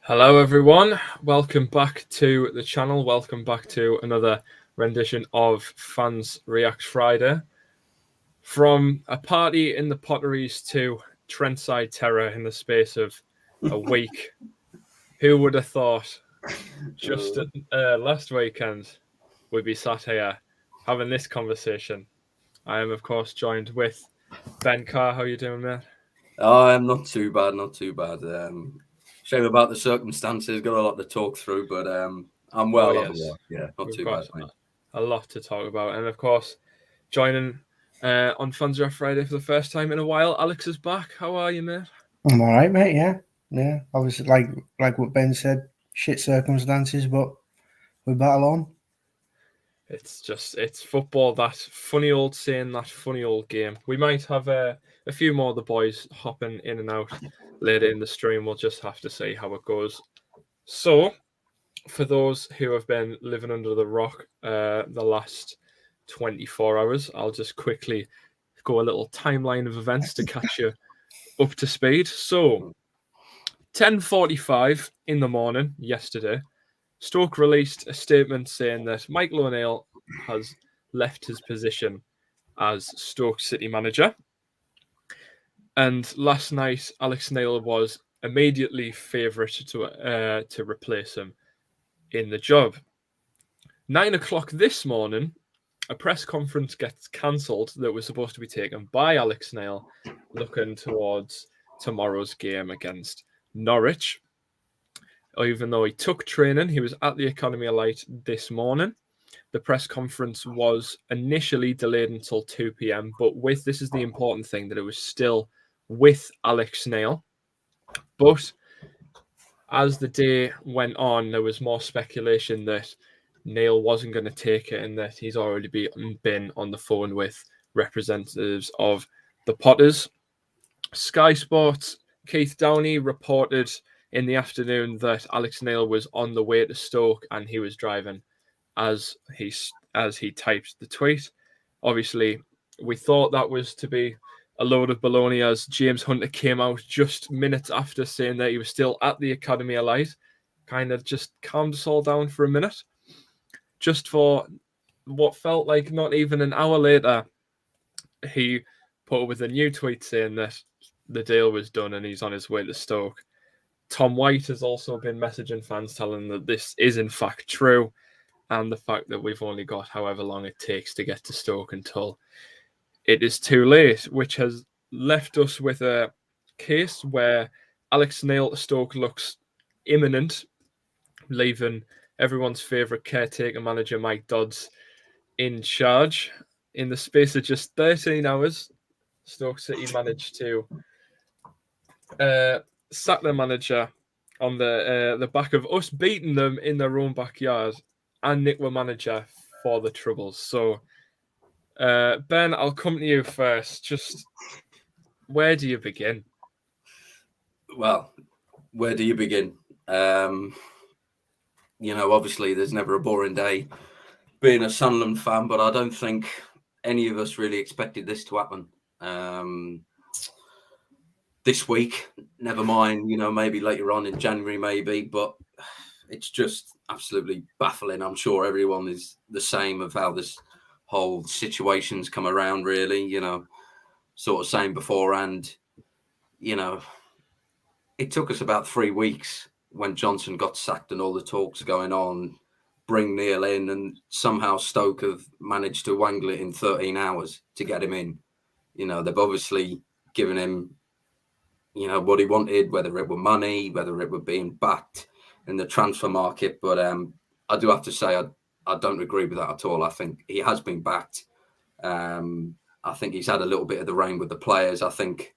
Hello, everyone. Welcome back to the channel. Welcome back to another rendition of Fans React Friday. From a party in the Potteries to Trentside Terror in the space of a week. Who would have thought just last weekend we'd be sat here having this conversation? I am, of course, joined with Ben Carr. How you doing, mate? I'm not too bad, not too bad. Shame about the circumstances. Got a lot to talk through, but I'm Oh, well yes. otherwise. Yeah, not We've too bad, got mate. a lot to talk about. And, of course, joining on Fans Draft Friday for the first time in a while. Alex is back. How are you, mate? I'm all right, mate. Yeah. Obviously, like what Ben said, shit circumstances, but we battle on. It's football, that funny old saying, that funny old game. We might have a few more of the boys hopping in and out later in the stream. We'll just have to see how it goes. So, for those who have been living under the rock the last 24 hours, I'll just quickly go a little timeline of events to catch you up to speed. So, 10:45 in the morning yesterday, Stoke released a statement saying that Michael O'Neill has left his position as Stoke City manager. And last night, Alex Neil was immediately favourite to replace him in the job. 9 o'clock this morning, a press conference gets cancelled that was supposed to be taken by Alex Neil, looking towards tomorrow's game against Norwich. Even though he took training, he was at the Academy of Light this morning. The press conference was initially delayed until 2 p.m, but this is the important thing, that it was still with Alex Neil. But as the day went on, there was more speculation that Neil wasn't going to take it and that he's already been on the phone with representatives of the Potters. Sky Sports' Keith Downey reported in the afternoon that Alex Neil was on the way to Stoke and he was driving as he typed the tweet. Obviously, we thought that was to be a load of baloney, as James Hunter came out just minutes after saying that he was still at the Academy of Light. Kind of just calmed us all down for a minute. Just for what felt like not even an hour later, he put up with a new tweet saying that the deal was done and he's on his way to Stoke. Tom White has also been messaging fans telling them that this is in fact true, and the fact that we've only got however long it takes to get to Stoke until it is too late, which has left us with a case where Alex Neil to Stoke looks imminent, leaving everyone's favourite caretaker manager Mike Dodds in charge. In the space of just 13 hours, Stoke City managed to sack their manager on the back of us beating them in their own backyard, and nick were manager for the Troubles. So, Ben, I'll come to you first. Just where do you begin? Well, where do you begin? Obviously, there's never a boring day being a Sunderland fan, but I don't think any of us really expected this to happen. This week, never mind, maybe later on in January, maybe, but it's just absolutely baffling. I'm sure everyone is the same of how this whole situation's come around, really, sort of saying beforehand, it took us about 3 weeks when Johnson got sacked and all the talks going on, bring Neil in, and somehow Stoke have managed to wangle it in 13 hours to get him in. They've obviously given him what he wanted, whether it were money, whether it were being backed in the transfer market. But I do have to say, I don't agree with that at all. I think he has been backed. I think he's had a little bit of the reign with the players. I think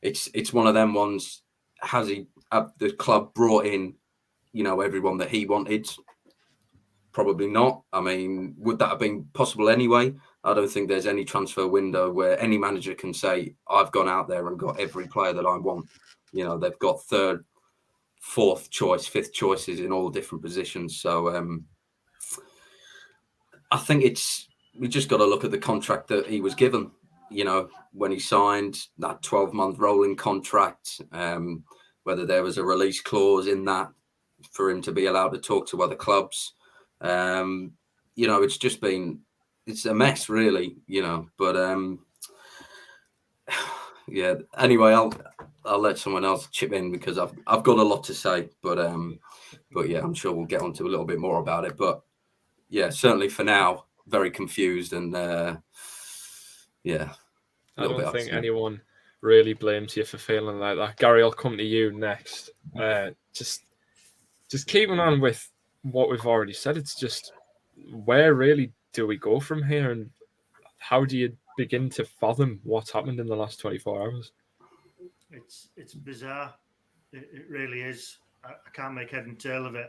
it's one of them ones. Has the club brought in, everyone that he wanted? Probably not. I mean, would that have been possible anyway? I don't think there's any transfer window where any manager can say, I've gone out there and got every player that I want. They've got third, fourth choice, fifth choices in all different positions. So I think we just got to look at the contract that he was given, when he signed that 12-month rolling contract. whether there was a release clause in that for him to be allowed to talk to other clubs. It's a mess, really, but yeah. Anyway, I'll let someone else chip in because I've got a lot to say, but yeah, I'm sure we'll get onto a little bit more about it. But yeah, certainly for now, very confused and yeah. I don't think anyone really blames you for feeling like that. Gary, I'll come to you next. Just keeping on with what we've already said, it's just where really do we go from here, and how do you begin to fathom what's happened in the last 24 hours? It's bizarre. It really is. I can't make head and tail of it.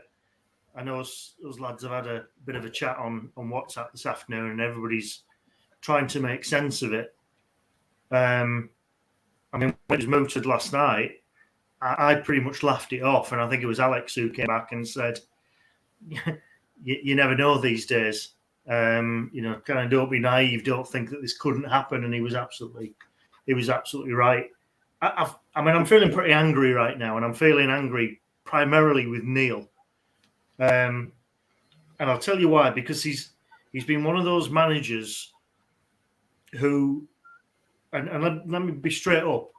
I know us lads have had a bit of a chat on WhatsApp this afternoon, and everybody's trying to make sense of it. I mean, when it was mooted last night, I pretty much laughed it off, and I think it was Alex who came back and said, "You never know these days. Kind of don't be naive. Don't think that this couldn't happen." And he was absolutely right. I'm feeling pretty angry right now, and I'm feeling angry primarily with Neil. And I'll tell you why. Because he's been one of those managers who, and let me be straight up.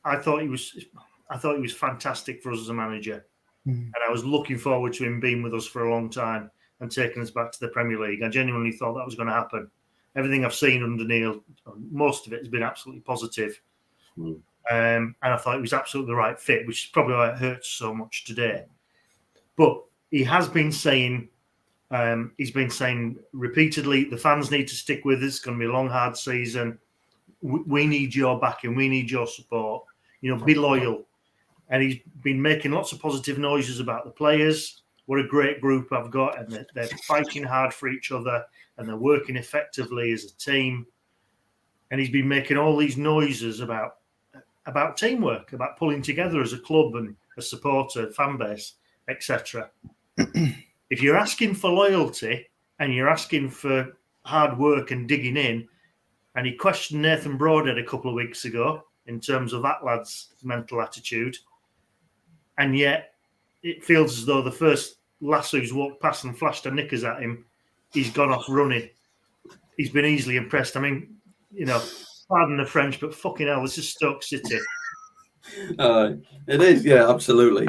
I thought he was fantastic for us as a manager, and I was looking forward to him being with us for a long time and taking us back to the Premier League. I genuinely thought that was going to happen. Everything I've seen under Neil, most of it has been absolutely positive. And I thought it was absolutely the right fit, which is probably why it hurts so much today. But he has been saying, repeatedly, the fans need to stick with us. It's going to be a long, hard season. We need your backing. We need your support. Be loyal. And he's been making lots of positive noises about the players. What a great group I've got. And they're fighting hard for each other. And they're working effectively as a team. And he's been making all these noises about teamwork, about pulling together as a club and a supporter, fan base, etc. If you're asking for loyalty and you're asking for hard work and digging in, and he questioned Nathan Broadhead a couple of weeks ago in terms of that lad's mental attitude, and yet it feels as though the first lass who's walked past and flashed her knickers at him, he's gone off running. He's been easily impressed. I mean, pardon the French, but fucking hell, this is Stoke City. It is, yeah, absolutely.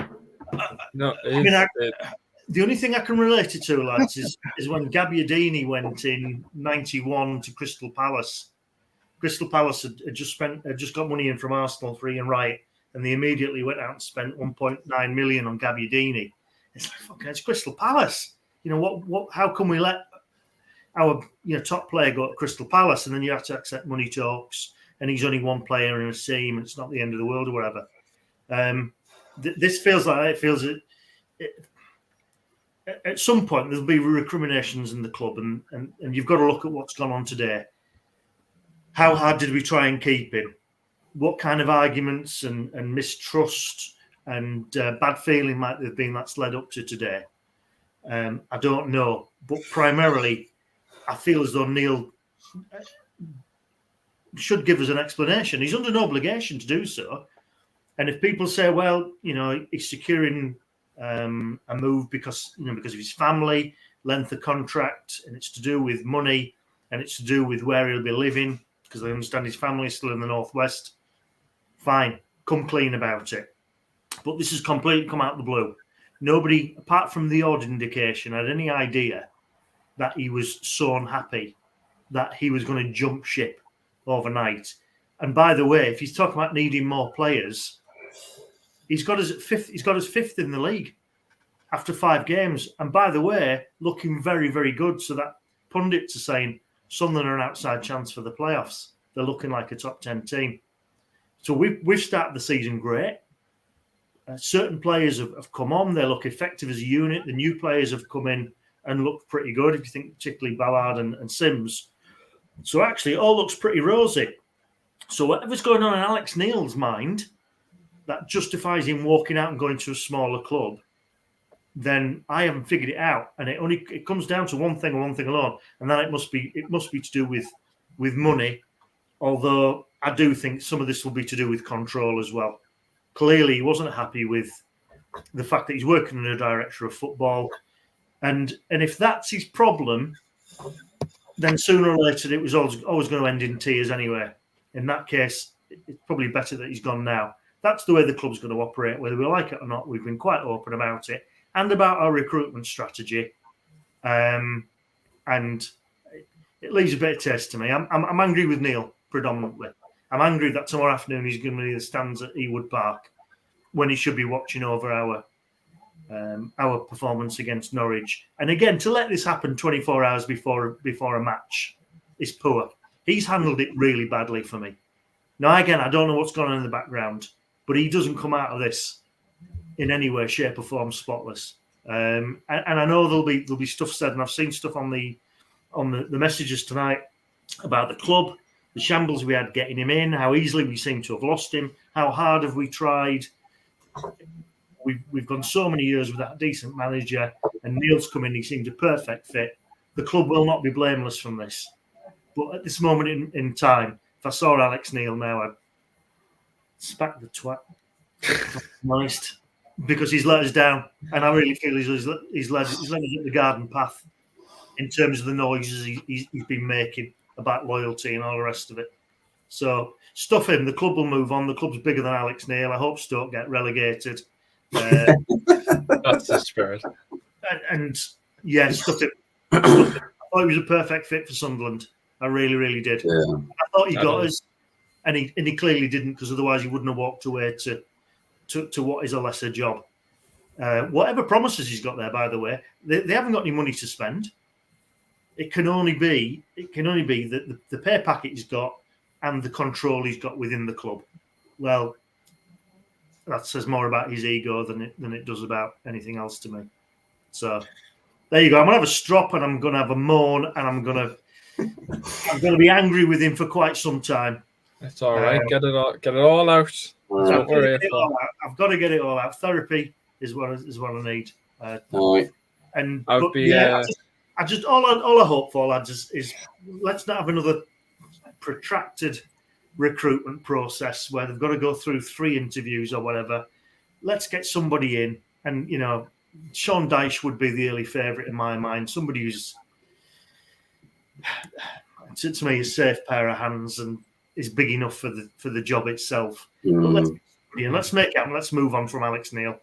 The only thing I can relate it to, lads, is when Gabbiadini went in '91 to Crystal Palace. Crystal Palace had just got money in from Arsenal for Ian Wright, and they immediately went out and spent 1.9 million on Gabbiadini. It's like, fucking, it's Crystal Palace. What? How can we let our top player go to Crystal Palace, and then you have to accept money talks, and he's only one player in a team, and it's not the end of the world or whatever. This feels like it feels it. At some point, there'll be recriminations in the club, and you've got to look at what's gone on today. How hard did we try and keep him? What kind of arguments and mistrust and bad feeling might there have been that's led up to today? I don't know. But primarily, I feel as though Neil should give us an explanation. He's under no obligation to do so. And if people say, well, he's securing a move because of his family, length of contract, and it's to do with money, and it's to do with where he'll be living, because I understand his family is still in the Northwest. Fine, come clean about it. But this has completely come out of the blue. Nobody, apart from the odd indication, had any idea that he was so unhappy that he was going to jump ship overnight. And by the way, if he's talking about needing more players, he's got us at fifth. He's got us fifth in the league after 5 games. And by the way, looking very, very good. So that pundits are saying Sunderland are an outside chance for the playoffs. They're looking like a top 10 team. So we've started the season great. Certain players have come on. They look effective as a unit. The new players have come in and looked pretty good, if you think particularly Ballard and Sims. So actually, it all looks pretty rosy. So whatever's going on in Alex Neil's mind that justifies him walking out and going to a smaller club, then I haven't figured it out. And it comes down to one thing and one thing alone, and that it must be to do with money. Although I do think some of this will be to do with control as well. Clearly, he wasn't happy with the fact that he's working under a director of football, and if that's his problem, then sooner or later it was always going to end in tears anyway. In that case, it's probably better that he's gone now. That's the way the club's going to operate, whether we like it or not. We've been quite open about it and about our recruitment strategy, and it leaves a bit of taste to me. I'm angry with Neil predominantly. I'm angry that tomorrow afternoon he's going to be in the stands at Ewood Park when he should be watching over our performance against Norwich. And again, to let this happen 24 hours before a match is poor. He's handled it really badly for me. Now, again, I don't know what's going on in the background, but he doesn't come out of this in any way, shape, or form spotless. And I know there'll be stuff said, and I've seen stuff on the messages tonight about the club, the shambles we had getting him in, how easily we seem to have lost him, how hard have we tried. We've gone so many years without a decent manager, and Neil's come in. He seems a perfect fit. The club will not be blameless from this. But at this moment in time, if I saw Alex Neil now, I'd smack the twat. Honest, because he's let us down, and I really feel he's led us up the garden path in terms of the noises he's been making about loyalty and all the rest of it. So stuff him. The club will move on. The club's bigger than Alex Neil. I hope Stoke get relegated. That's the spirit. And yeah, stuff him. I thought he was a perfect fit for Sunderland. I really, really did. Yeah. I thought he got us, and he clearly didn't, because otherwise he wouldn't have walked away to what is a lesser job. Whatever promises he's got there, by the way, they haven't got any money to spend. It can only be that the pay packet he's got and the control he's got within the club. Well, that says more about his ego than it does about anything else to me. So there you go. I'm gonna have a strop, and I'm gonna have a moan, and I'm gonna be angry with him for quite some time. It's all right. Get it all out. Don't worry. I've got to get it all out. Therapy is what I need. All right. And I just all I hope for, lads, is let's not have another protracted recruitment process where they've got to go through 3 interviews or whatever. Let's get somebody in, and Sean Dyche would be the early favourite in my mind. Somebody who's, to me, a safe pair of hands and is big enough for the job itself. But let's make it happen. Let's move on from Alex Neil.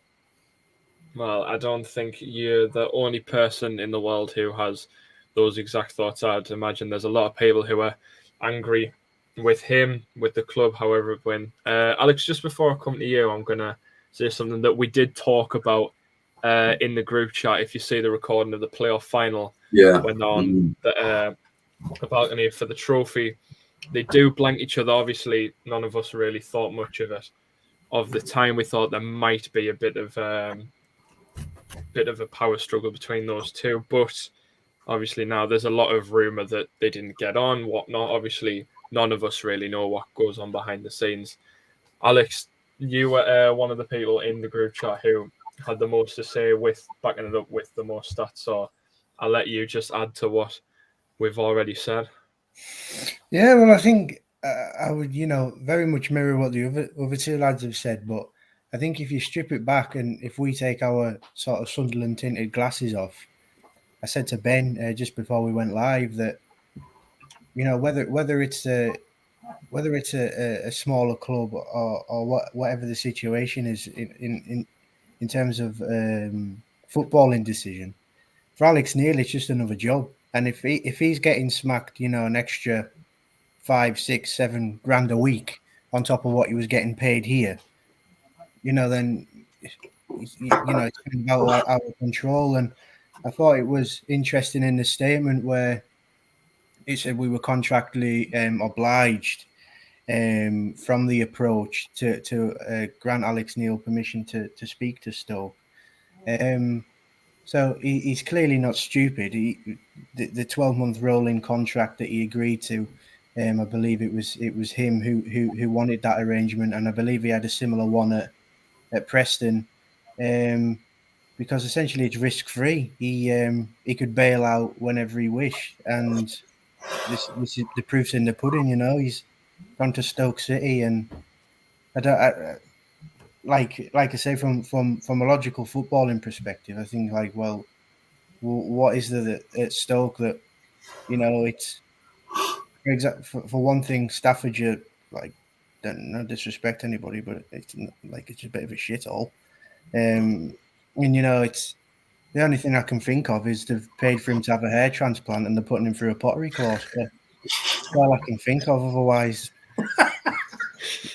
Well, I don't think you're the only person in the world who has those exact thoughts. I'd imagine there's a lot of people who are angry with him, with the club, however it went. Alex, just before I come to you, I'm going to say something that we did talk about in the group chat. If you see the recording of the playoff final, when on the balcony for the trophy, they do blank each other. Obviously, none of us really thought much of it. Of the time, we thought there might be a bit of a power struggle between those two, but obviously now there's a lot of rumor that they didn't get on, whatnot. Obviously, none of us really know what goes on behind the scenes. Alex, you were one of the people in the group chat who had the most to say, with backing it up with the most stats. So I'll let you just add to what we've already said. Yeah, well, I think I would, very much mirror what the other 2 lads have said. But I think if you strip it back, and if we take our sort of Sunderland tinted glasses off, I said to Ben just before we went live that, whether it's a smaller club or whatever the situation is in terms of footballing decision, for Alex Neil, it's just another job. And if he's getting smacked, an extra 5, 6, 7 grand a week on top of what he was getting paid here, then it's kind of out of control. And I thought it was interesting in the statement where it said we were contractually obliged from the approach to grant Alex Neil permission to speak to Stoke. So he's clearly not stupid. The 12-month rolling contract that he agreed to, I believe it was him who wanted that arrangement, and I believe he had a similar one at Preston, because essentially it's risk-free. He could bail out whenever he wished, and this is the proof's in the pudding. He's gone to Stoke City, and like I say, from a logical footballing perspective, I think like, well, what is there at Stoke that, you know, it's for one thing, Staffordshire, like, don't disrespect anybody, but it's like it's a bit of a shithole. And you know, it's the only thing I can think of is they've paid for him to have a hair transplant and they're putting him through a pottery course. But that's all I can think of. Otherwise,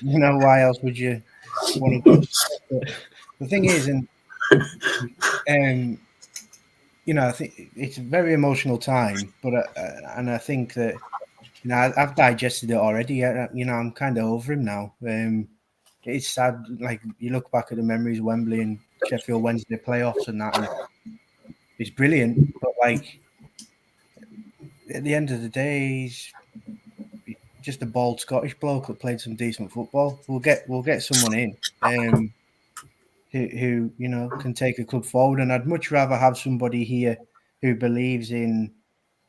you know, why else would you want to go? But the thing is, and you know, I think it's a very emotional time. But and I think that, you know, I've digested it already. You know, I'm kind of over him now. It's sad. Like, you look back at the memories of Wembley and Sheffield Wednesday playoffs and that, and it's brilliant. But like, at the end of the day, he's just a bald Scottish bloke that played some decent football. We'll get someone in who you know can take a club forward, and I'd much rather have somebody here who believes in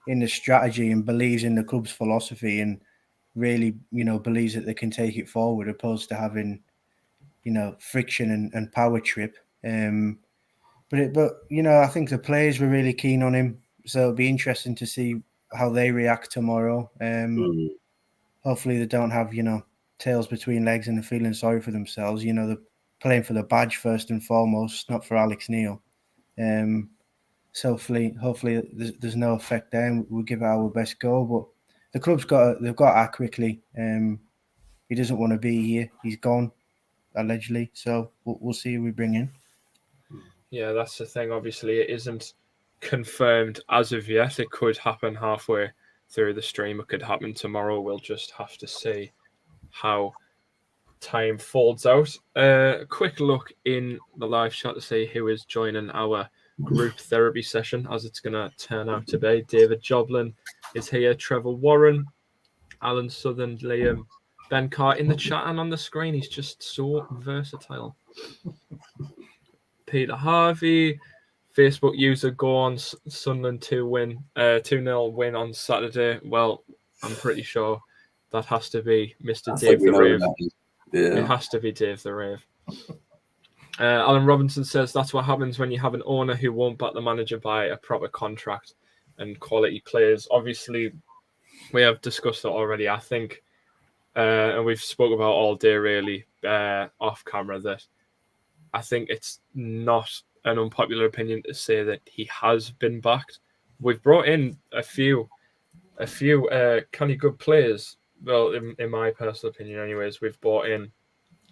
the strategy and believes in the club's philosophy and really, you know, believes that they can take it forward, opposed to having, you know, friction and power trip. But you know, I think the players were really keen on him, so it'll be interesting to see how they react tomorrow. Hopefully they don't have, you know, tails between legs and they're feeling sorry for themselves. You know, they're playing for the badge first and foremost, not for Alex Neil. So hopefully there's no effect there, and we'll give it our best go. But the club's they've got to act quickly. He doesn't want to be here. He's gone, allegedly. So we'll see who we bring in. Yeah, that's the thing. Obviously, it isn't confirmed as of yet. It could happen halfway through the stream. It could happen tomorrow. We'll just have to see how time folds out. A quick look in the live chat to see who is joining our group therapy session, as it's going to turn out to be. David Joblin is here. Trevor Warren, Alan Southern, Liam, Ben Carr in the chat and on the screen. He's just so versatile. Peter Harvey, Facebook user go on Sunderland 2-0 win on Saturday. Well, I'm pretty sure that has to be Mr. Dave the Rave. Yeah. It has to be Dave the Rave. Alan Robinson says that's what happens when you have an owner who won't back the manager by a proper contract and quality players. Obviously, we have discussed it already. I think, and we've spoke about all day really off camera, that I think it's not an unpopular opinion to say that he has been backed. We've brought in a few kind of good players. Well, in my personal opinion, anyways, we've brought in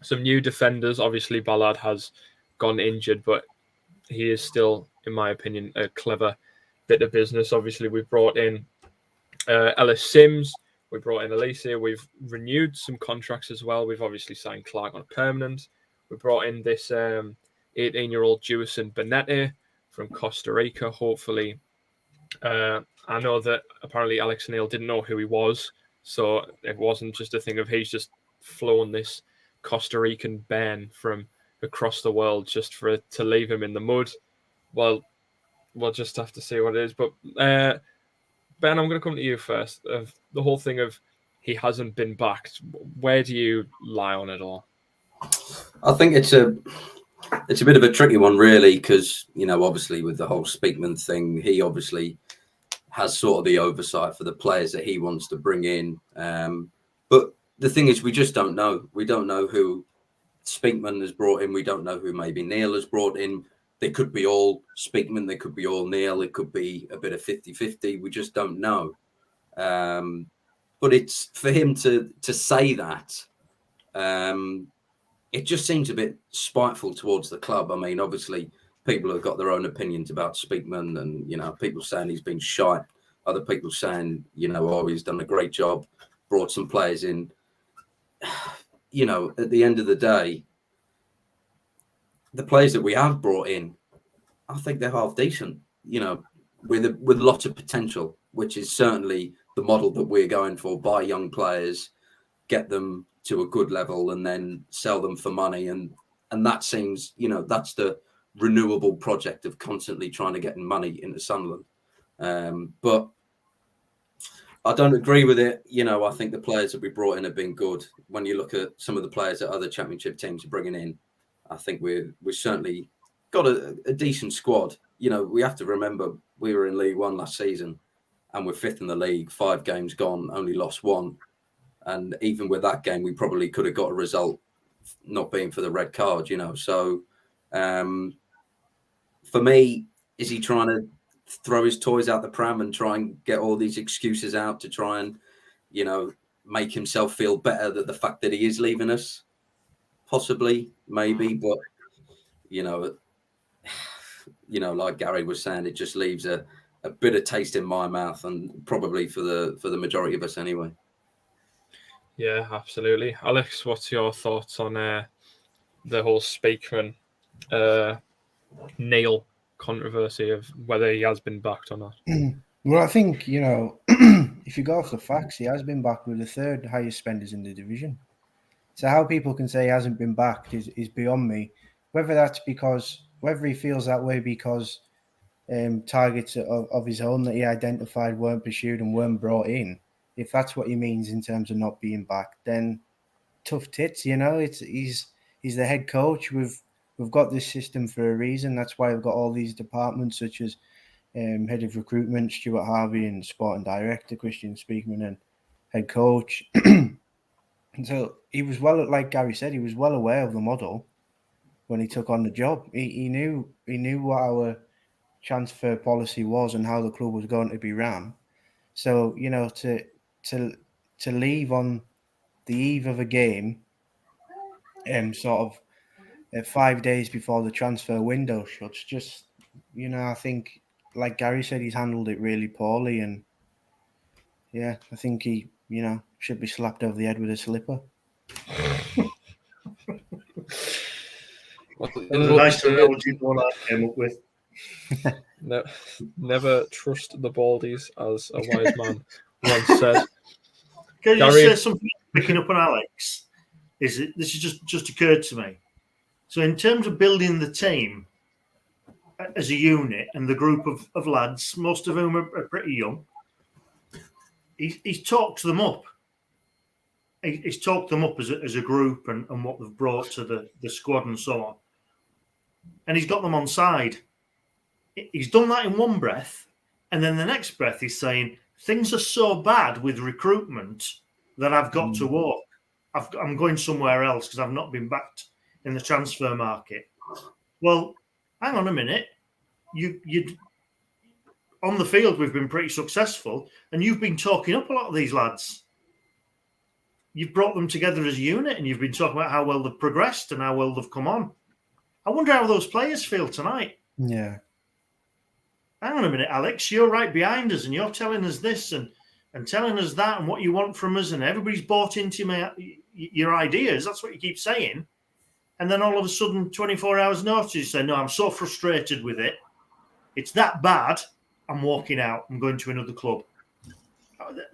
some new defenders. Obviously, Ballard has gone injured, but he is still, in my opinion, a clever bit of business. Obviously, we've brought in Ellis Sims. We brought in Elise. We've renewed some contracts as well. We've obviously signed Clark on a permanent. We brought in this 18-year-old Jewison Benetti from Costa Rica. Hopefully, I know that apparently Alex Neil didn't know who he was, so it wasn't just a thing of he's just flown this Costa Rican Ben from across the world just for it to leave him in the mud. Well, we'll just have to see what it is. But Ben, I'm going to come to you first. The whole thing of he hasn't been backed. Where do you lie on it all? I think it's a bit of a tricky one, really, because, you know, obviously with the whole Speakman thing, he obviously has sort of the oversight for the players that he wants to bring in. But the thing is, we just don't know. We don't know who Speakman has brought in. We don't know who maybe Neil has brought in. They could be all Speakman. They could be all Neil. It could be a bit of 50-50. We just don't know. But it's for him to say that. It just seems a bit spiteful towards the club. I mean, obviously, people have got their own opinions about Speakman, and, you know, people saying he's been shite. Other people saying, you know, oh, he's done a great job, brought some players in. You know, at the end of the day, the players that we have brought in, I think they're half decent, you know, with lots of potential, which is certainly the model that we're going for. Buy young players, get them to a good level, and then sell them for money. And that seems, you know, that's the renewable project of constantly trying to get money into Sunderland. But I don't agree with it. You know, I think the players that we brought in have been good. When you look at some of the players that other Championship teams are bringing in, I think we're certainly got a decent squad. You know, we have to remember we were in League One last season, and we're 5th in the league. 5 games gone, only lost 1, and even with that game, we probably could have got a result, not being for the red card. You know, so for me, is he trying to throw his toys out the pram and try and get all these excuses out to try and, you know, make himself feel better that the fact that he is leaving us? Possibly, maybe, but you know, like Gary was saying, it just leaves a bitter taste in my mouth, and probably for the majority of us anyway. Yeah, absolutely. Alex, what's your thoughts on the whole Speakman Neil controversy of whether he has been backed or not? Well, I think, you know, if you go off the facts, he has been backed with the 3rd highest spenders in the division. So how people can say he hasn't been backed is beyond me. Whether he feels that way because targets of his own that he identified weren't pursued and weren't brought in, if that's what he means in terms of not being backed, then tough tits, you know. He's the head coach. We've got this system for a reason. That's why we've got all these departments such as head of recruitment, Stuart Harvey, and sporting director, Christian Speakman, and head coach. And so he was like Gary said, he was well aware of the model when he took on the job. He knew what our transfer policy was and how the club was going to be ran. So, you know, to leave on the eve of a game, sort of 5 days before the transfer window shuts, just, you know, I think, like Gary said, he's handled it really poorly, and yeah, I think he, you know, should be slapped over the head with a slipper. Well, That was a nice terminology one I came up with. Never trust the baldies, as a wise man once said. Can you say something picking up on Alex? This has just occurred to me. So in terms of building the team as a unit and the group of lads, most of whom are pretty young, he's talked them up. He's talked them up as a group and what they've brought to the squad and so on. And he's got them on side. He's done that in one breath, and then the next breath he's saying, things are so bad with recruitment that I've got to walk. I'm going somewhere else because I've not been backed in the transfer market. Well, hang on a minute. You on the field, we've been pretty successful, and you've been talking up a lot of these lads. You've brought them together as a unit, and you've been talking about how well they've progressed and how well they've come on. I wonder how those players feel tonight. Yeah. Hang on a minute, Alex. You're right behind us, and you're telling us this and telling us that and what you want from us, and everybody's bought into your ideas. That's what you keep saying. And then all of a sudden, 24 hours notice, you say, no, I'm so frustrated with it. It's that bad. I'm walking out. I'm going to another club.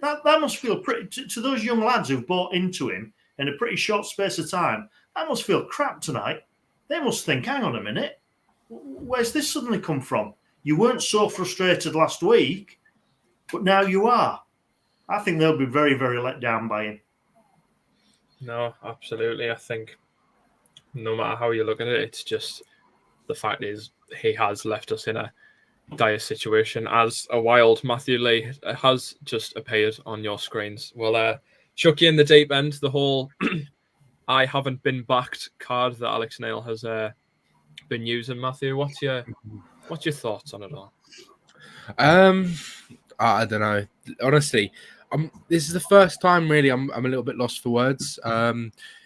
That must feel pretty, to those young lads who've bought into him in a pretty short space of time, that must feel crap tonight. They must think, hang on a minute, where's this suddenly come from? You weren't so frustrated last week, but now you are. I think they'll be very, very let down by him. No, absolutely. I think no matter how you look at it, it's just the fact is he has left us in a dire situation. As a wild Matthew Lee has just appeared on your screens. Well, chuck you in the deep end. The whole I haven't been backed card that Alex Neil has been using. Matthew, what's your thoughts on it all? I don't know. Honestly, this is the first time really I'm a little bit lost for words.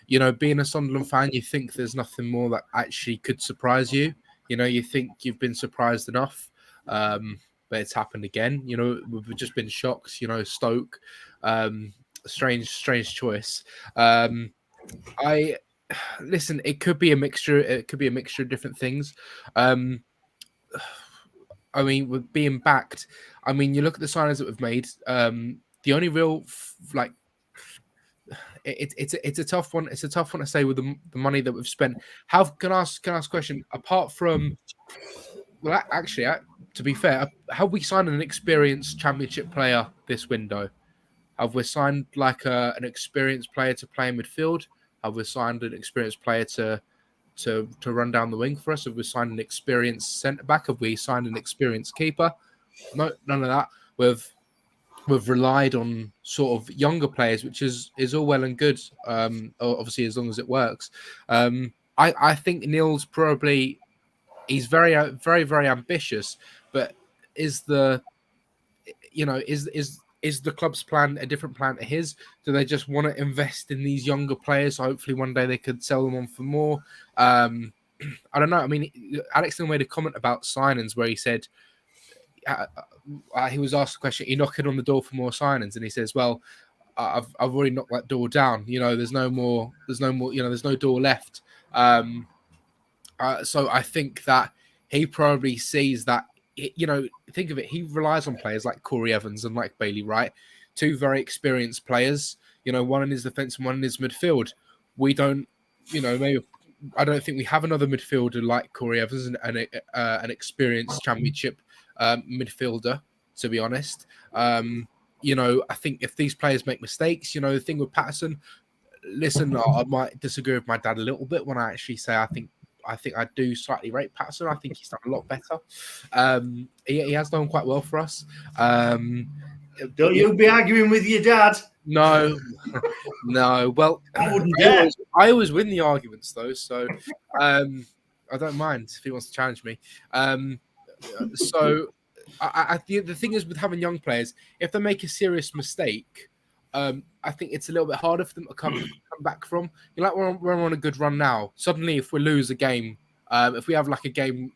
You know, being a Sunderland fan, you think there's nothing more that actually could surprise you. You know, you think you've been surprised enough, but it's happened again. You know, we've just been shocked. You know, Stoke, strange choice. Listen. It could be a mixture. It could be a mixture of different things. I mean, with being backed, I mean, you look at the signings that we've made. The only real it's a tough one. It's a tough one to say with the money that we've spent. How can I ask a question? Apart from, well, actually, to be fair, have we signed an experienced Championship player this window? Have we signed like an experienced player to play in midfield? Have we signed an experienced player to to run down the wing for us? Have we signed an experienced centre back? Have we signed an experienced keeper? No, none of that. We've relied on sort of younger players, which is all well and good. Obviously, as long as it works. I think Neil's probably he's very very very ambitious, but is the club's plan a different plan to his? Do they just want to invest in these younger players? So hopefully one day they could sell them on for more. I don't know. I mean, Alex Neil made a comment about signings where he said. He was asked a question. He knocking on the door for more signings, and he says, "Well, I've already knocked that door down. There's no more. There's no door left." So I think that he probably sees that. Think of it. He relies on players like Corey Evans and like Bailey Wright, two very experienced players. One in his defence and one in his midfield. We don't. Maybe. I don't think we have another midfielder like Corey Evans and an experienced championship midfielder, to be honest. I think if these players make mistakes, the thing with Patterson, listen, I might disagree with my dad a little bit when I actually say I think I do slightly rate Patterson. I think he's done a lot better. He has done quite well for us. Don't you be arguing with your dad. No. Well, I always win the arguments though, so I don't mind if he wants to challenge me. So the thing is with having young players, if they make a serious mistake, I think it's a little bit harder for them to come back from. We're on a good run now. Suddenly, if we lose a game, if we have like a game,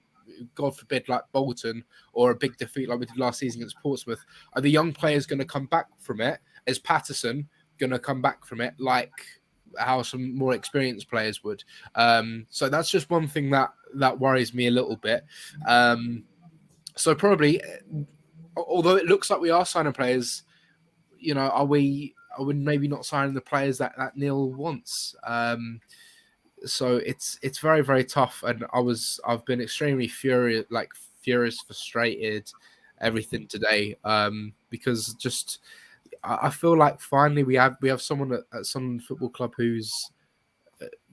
God forbid, like Bolton or a big defeat like we did last season against Portsmouth, are the young players going to come back from it? Is Patterson going to come back from it like how some more experienced players would? So that's just one thing that worries me a little bit. So probably, although it looks like we are signing players, are we maybe not signing the players that Neil wants? So it's very very tough, and I've been extremely furious, frustrated, everything today, because just I feel like finally we have someone at Sunderland Football Club who's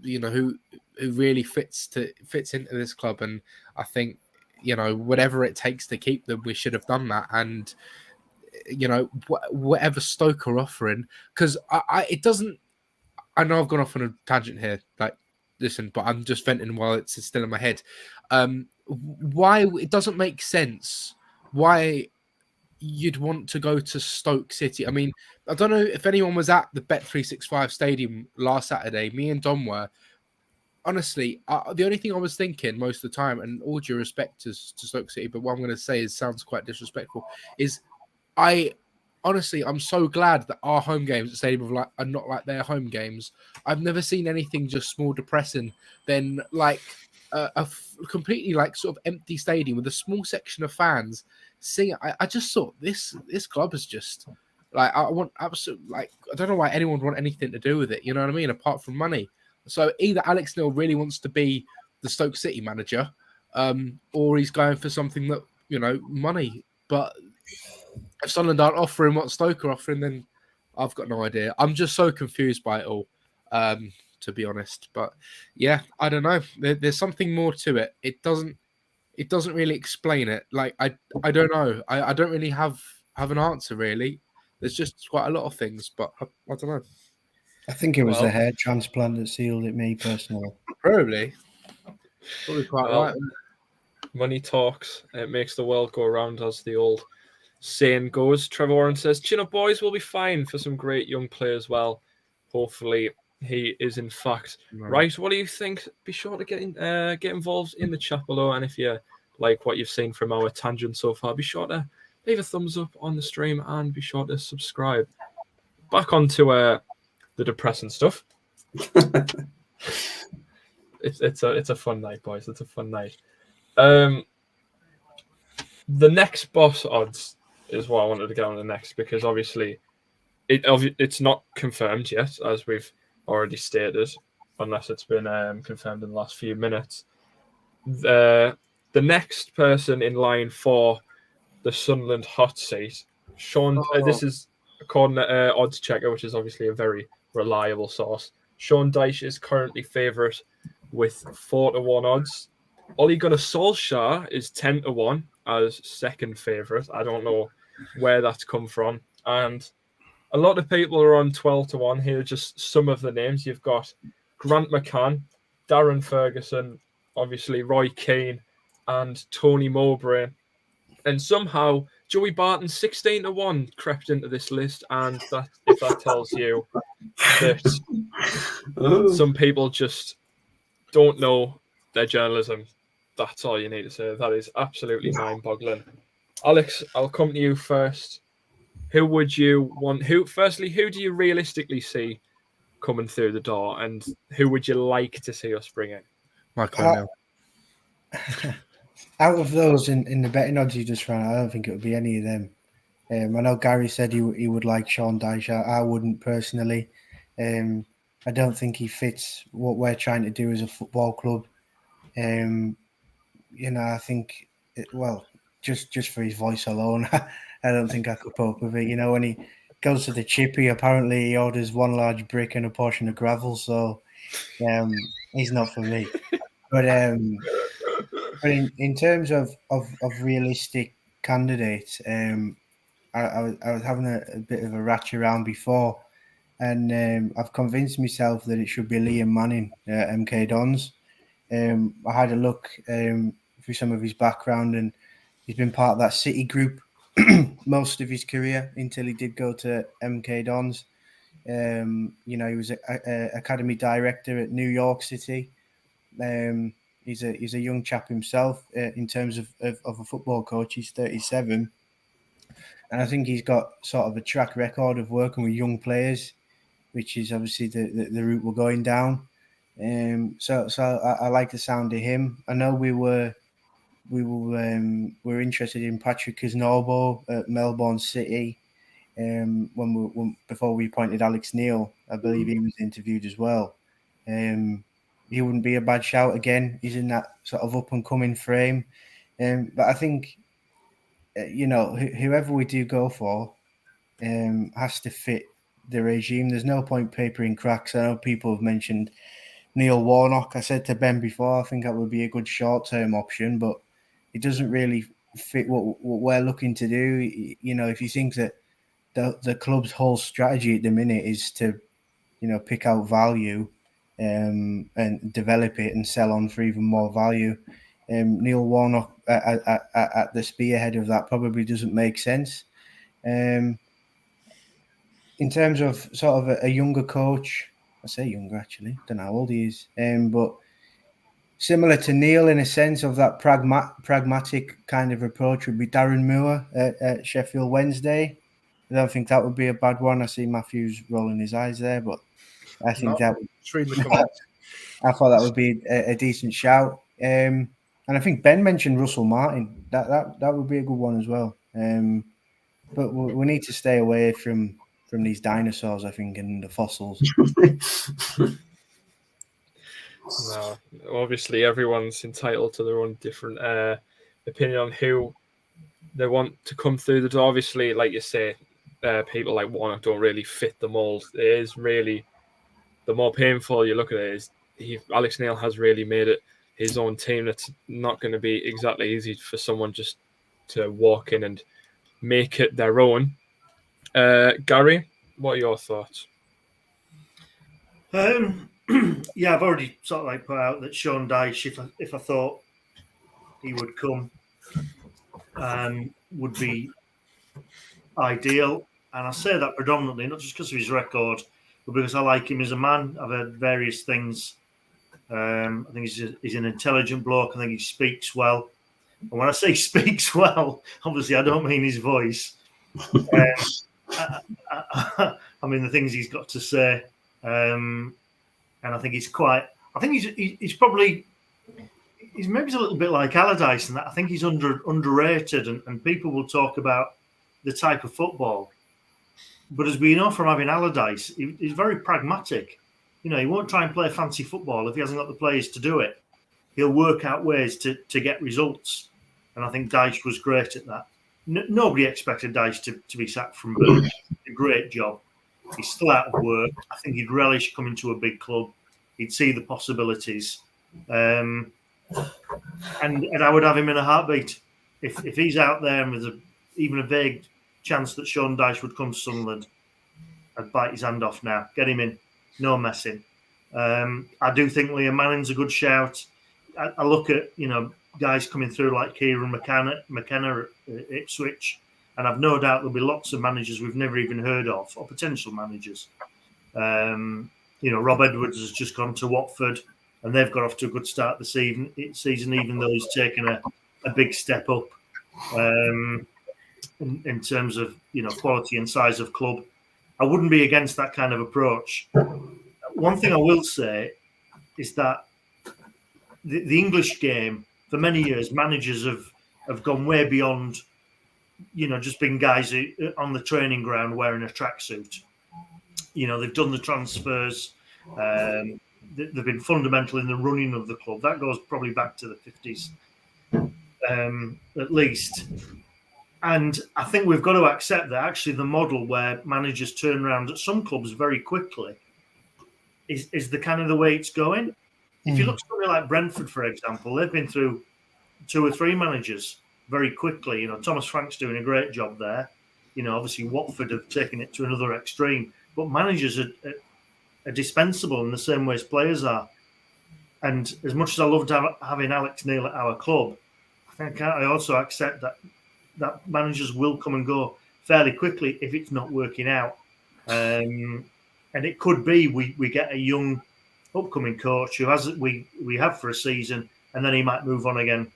who really fits into this club, and I think whatever it takes to keep them, we should have done that. And whatever Stoke are offering, because it doesn't. I know I've gone off on a tangent here, listen, but I'm just venting while it's still in my head. Why it doesn't make sense why you'd want to go to Stoke City. I mean, I don't know if anyone was at the Bet365 stadium last Saturday. Me and Dom were. Honestly, the only thing I was thinking most of the time, and all due respect to Stoke City, but what I'm going to say sounds quite disrespectful, is I'm so glad that our home games at Stadium are not like their home games. I've never seen anything just more depressing than a completely sort of empty stadium with a small section of fans singing. I just thought this club is just I want absolute I don't know why anyone would want anything to do with it. You know what I mean? Apart from money. So either Alex Neil really wants to be the Stoke City manager, or he's going for something that money. But if Sunderland aren't offering what Stoke are offering, then I've got no idea. I'm just so confused by it all, to be honest. But yeah, I don't know. There's something more to it. It doesn't really explain it. I don't know. I don't really have an answer really. There's just quite a lot of things, but I don't know. I think it was the hair transplant that sealed it, me personally. Probably quite right. Money talks. It makes the world go around, as the old saying goes. Trevor Warren says, "Chin up, boys. We'll be fine for some great young players." Well, hopefully he is in fact right. What do you think? Be sure to get involved in the chat below, and if you like what you've seen from our tangent so far, be sure to leave a thumbs up on the stream and be sure to subscribe. Back onto the depressing stuff. It's a fun night, boys. It's a fun night. The next boss odds is what I wanted to get on the next, because obviously it's not confirmed yet, as we've already stated, unless it's been confirmed in the last few minutes. The next person in line for the Sunderland hot seat, Sean. This is according to Odds Checker, which is obviously a very reliable source. Sean Dyche is currently favourite with 4-1 odds. Ole Gunnar Solskjaer is 10-1 as second favourite. I don't know where that's come from. And a lot of people are on 12-1 here, just some of the names. You've got Grant McCann, Darren Ferguson, obviously Roy Keane, and Tony Mowbray. And somehow Joey Barton 16-1 crept into this list, and that if that tells you that some people just don't know their journalism, that's all you need to say. That is absolutely mind-boggling. Alex, I'll come to you first. Who would you want? Firstly, who do you realistically see coming through the door, and who would you like to see us bring in? Michael O'Neill. Out of those in the betting odds you just ran, I don't think it would be any of them. I know Gary said he would like Sean Dyche. I wouldn't personally. I don't think he fits what we're trying to do as a football club. I think, just for his voice alone, I don't think I could cope with it. When he goes to the chippy, apparently he orders one large brick and a portion of gravel. So he's not for me. But in terms of realistic candidates, I was having a bit of a ratch around before, and I've convinced myself that it should be Liam Manning at MK Dons. I had a look through some of his background, and he's been part of that City group most of his career until he did go to MK Dons. He was a academy director at New York City. He's a young chap himself in terms of a football coach. He's 37. And I think he's got sort of a track record of working with young players, which is obviously the route we're going down. So I like the sound of him. I know we were interested in Patrick Kisnorbo at Melbourne City. Before we appointed Alex Neil, I believe he was interviewed as well. He wouldn't be a bad shout again. He's in that sort of up and coming frame. But I think, whoever we do go for has to fit the regime. There's no point papering cracks. I know people have mentioned Neil Warnock. I said to Ben before, I think that would be a good short-term option, but it doesn't really fit what we're looking to do. If you think that the club's whole strategy at the minute is to, pick out value and develop it and sell on for even more value, Neil Warnock at the spearhead of that probably doesn't make sense. In terms of sort of a younger coach, I say younger actually, don't know how old he is, but similar to Neil in a sense of that pragmatic kind of approach would be Darren Moore at Sheffield Wednesday. I don't think that would be a bad one. I see Matthews rolling his eyes there, but I think that would. I thought that would be a decent shout. And I think Ben mentioned Russell Martin. That would be a good one as well. But we need to stay away from these dinosaurs, I think, and the fossils. No, obviously everyone's entitled to their own different opinion on who they want to come through the door. Obviously, like you say, people like Warnock don't really fit the mold. It is really, the more painful you look at it, is Alex Neil has really made it his own team. It's not going to be exactly easy for someone just to walk in and make it their own. Gary, what are your thoughts? Yeah, I've already sort of put out that Sean Dyche, if I thought he would come, would be ideal. And I say that predominantly not just because of his record, but because I like him as a man. I've heard various things. I think he's an intelligent bloke. I think he speaks well. And when I say speaks well, obviously I don't mean his voice. I mean the things he's got to say. And I think he's maybe a little bit like Allardyce, and that I think he's underrated, and people will talk about the type of football. But as we know from having Allardyce, he's very pragmatic. He won't try and play fancy football if he hasn't got the players to do it. He'll work out ways to get results. And I think Dyche was great at that. Nobody expected Dyche to be sacked from Burnley. A great job. He's still out of work. I think he'd relish coming to a big club. He'd see the possibilities. and I would have him in a heartbeat if he's out there and there's even a vague chance that Sean Dyche would come to Sunderland. I'd bite his hand off now. Get him in, no messing. I do think Liam Manning's a good shout. I look at guys coming through like Kieran McKenna at Ipswich, and I've no doubt there'll be lots of managers we've never even heard of, or potential managers. Rob Edwards has just gone to Watford, and they've got off to a good start this season, even though he's taken a big step up in terms of quality and size of club. I wouldn't be against that kind of approach. One thing I will say is that the English game, for many years, managers have gone way beyond, just being guys on the training ground wearing a tracksuit. They've done the transfers. They've been fundamental in the running of the club. That goes probably back to the 50s, at least. And I think we've got to accept that actually the model where managers turn around at some clubs very quickly is the kind of the way it's going. If you look at something like Brentford, for example, they've been through 2 or 3 managers very quickly. Thomas Frank's doing a great job there. Obviously Watford have taken it to another extreme. But managers are dispensable in the same way as players are. And as much as I loved having Alex Neil at our club, I think I also accept that managers will come and go fairly quickly if it's not working out. And it could be we get a young upcoming coach who we have for a season, and then he might move on again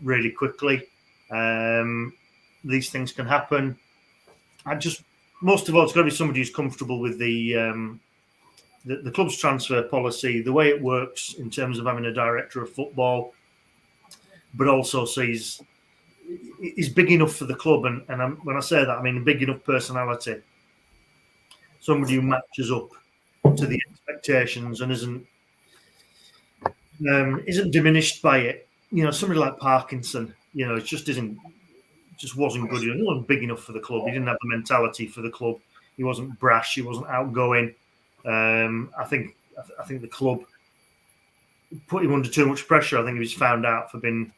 really quickly. These things can happen. Most of all, it's got to be somebody who's comfortable with the club's transfer policy, the way it works in terms of having a director of football, but also is big enough for the club. And when I say that, I mean a big enough personality. Somebody who matches up to the expectations and isn't diminished by it. Somebody like Parkinson, it just wasn't good. He wasn't big enough for the club. He didn't have the mentality for the club. He wasn't brash. He wasn't outgoing. I think the club put him under too much pressure. I think he was found out for being,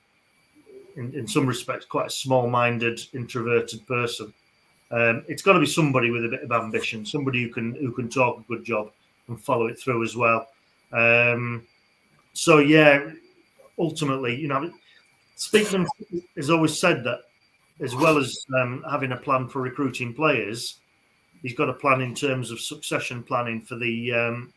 in some respects, quite a small-minded, introverted person. It's got to be somebody with a bit of ambition, somebody who can talk a good job and follow it through as well. So yeah, ultimately, Speakman has always said that, as well as having a plan for recruiting players, he's got a plan in terms of succession planning for the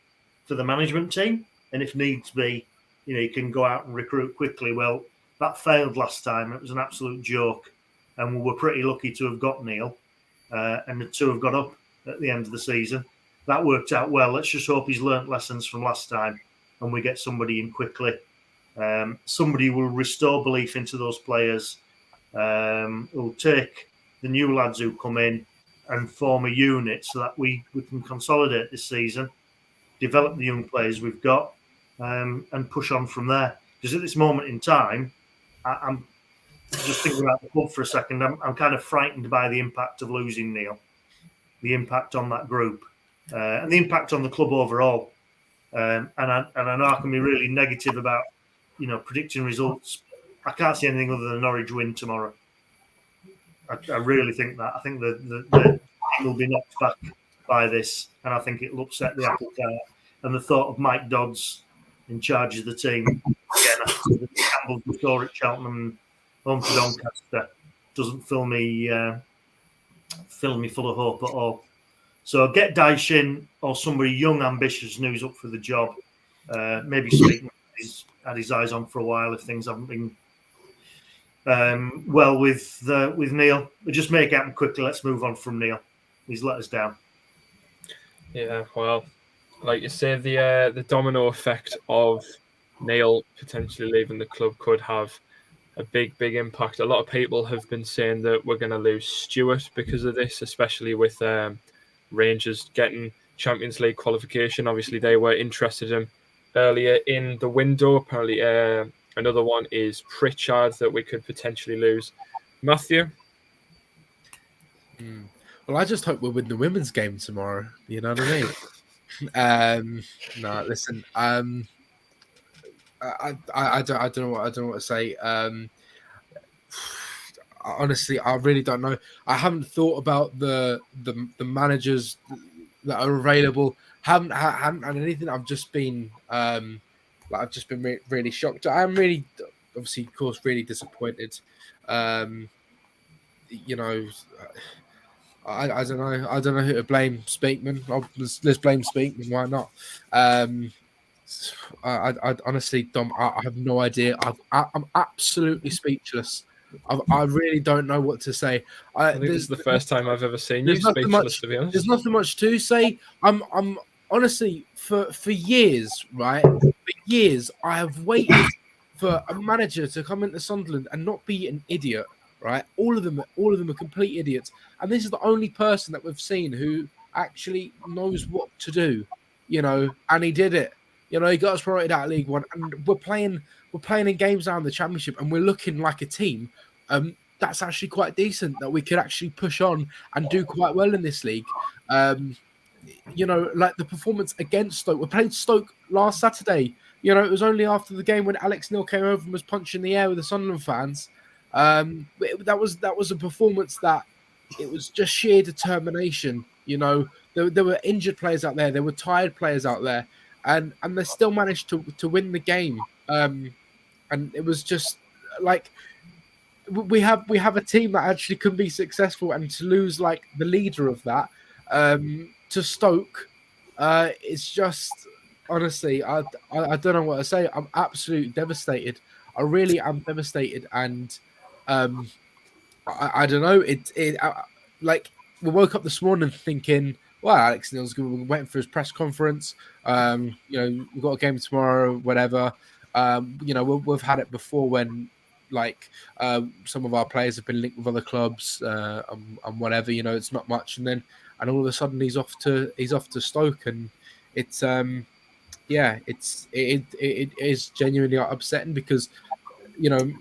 management team, and if needs be, he can go out and recruit quickly. Well, that failed last time. It was an absolute joke, and we were pretty lucky to have got Neil, and the 2 have got up at the end of the season. That worked out well. Let's just hope he's learnt lessons from last time, and we get somebody in quickly. Somebody will restore belief into those players. Who'll take the new lads who come in and form a unit so that we can consolidate this season, develop the young players we've got, and push on from there. Because at this moment in time, I'm just thinking about the club for a second. I'm kind of frightened by the impact of losing Neil, the impact on that group, and the impact on the club overall. And I know I can be really negative about predicting results. I can't see anything other than Norwich win tomorrow. I really think that. I think the team will be knocked back by this, and I think it'll upset the apple cart. And the thought of Mike Dodds in charge of the team again after the Campbell score at Cheltenham, home to Doncaster, doesn't fill me full of hope at all. So get Dyche in, or somebody young, ambitious, and who's up for the job. Maybe Speakman had his eyes on for a while if things haven't been well with Neil. But just make it happen quickly. Let's move on from Neil. He's let us down. Yeah, well, like you say, the domino effect of Neil potentially leaving the club could have a big impact. A lot of people have been saying that we're going to lose Stewart because of this, especially with Rangers getting Champions League qualification. Obviously, they were interested in earlier in the window. Apparently, another one is Pritchard that we could potentially lose. Matthew? Well, I just hope we win the women's game tomorrow. You know what I mean? No, listen. I don't know what to say. Honestly, I really don't know. I haven't thought about the managers that are available. Haven't had anything. I've just been really shocked. I am really, obviously, of course, really disappointed. You know, I don't know. I don't know who to blame. Speakman. Let's blame Speakman. Why not? I honestly, Dom, I have no idea. I'm absolutely speechless. I really don't know what to say. I think this is the first time I've ever seen you speechless, to be honest. There's nothing much to say. I'm honestly for years, right? For years, I have waited for a manager to come into Sunderland and not be an idiot, right? All of them are complete idiots, and this is the only person that we've seen who actually knows what to do, and he did it. He got us promoted out of League One, and we're playing in games now in the Championship, and we're looking like a team that's actually quite decent, that we could actually push on and do quite well in this league. Like the performance against Stoke. We played Stoke last Saturday. It was only after the game when Alex Neil came over and was punching the air with the Sunderland fans. That was a performance that it was just sheer determination. There were injured players out there. There were tired players out there. And they still managed to win the game. And it was just like we have a team that actually can be successful, and to lose like the leader of that to Stoke, it's just honestly I don't know what to say. I'm absolutely devastated. I really am devastated, and I don't know. Like we woke up this morning thinking, well, Alex Neil's waiting for his press conference. We've got a game tomorrow, whatever. We've had it before when some of our players have been linked with other clubs and whatever. It's not much, and all of a sudden he's off to Stoke, and it's it is genuinely upsetting because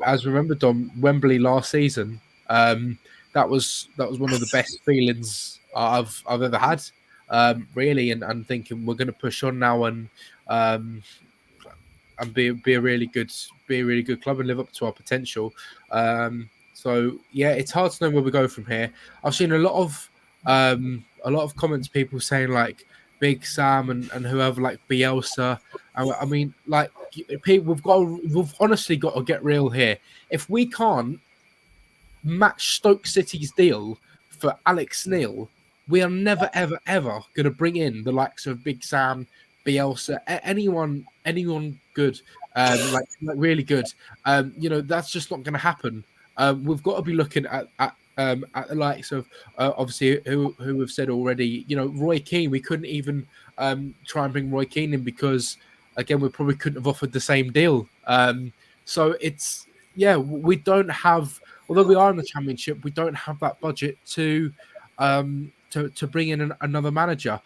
as remember, Dom, Wembley last season, that was one of the best feelings I've ever had, really, and thinking we're going to push on now and be a really good club and live up to our potential. So yeah, it's hard to know where we go from here. I've seen a lot of comments, people saying like Big Sam and whoever, like Bielsa. I mean, like people, we've honestly got to get real here. If we can't match Stoke City's deal for Alex Neil, we are never, ever, ever going to bring in the likes of Big Sam, Bielsa, anyone good, like really good. That's just not going to happen. We've got to be looking at the likes of obviously who we've said already. Roy Keane. We couldn't even try and bring Roy Keane in because again we probably couldn't have offered the same deal. So it's we don't have. Although we are in the Championship, we don't have that budget to bring in another manager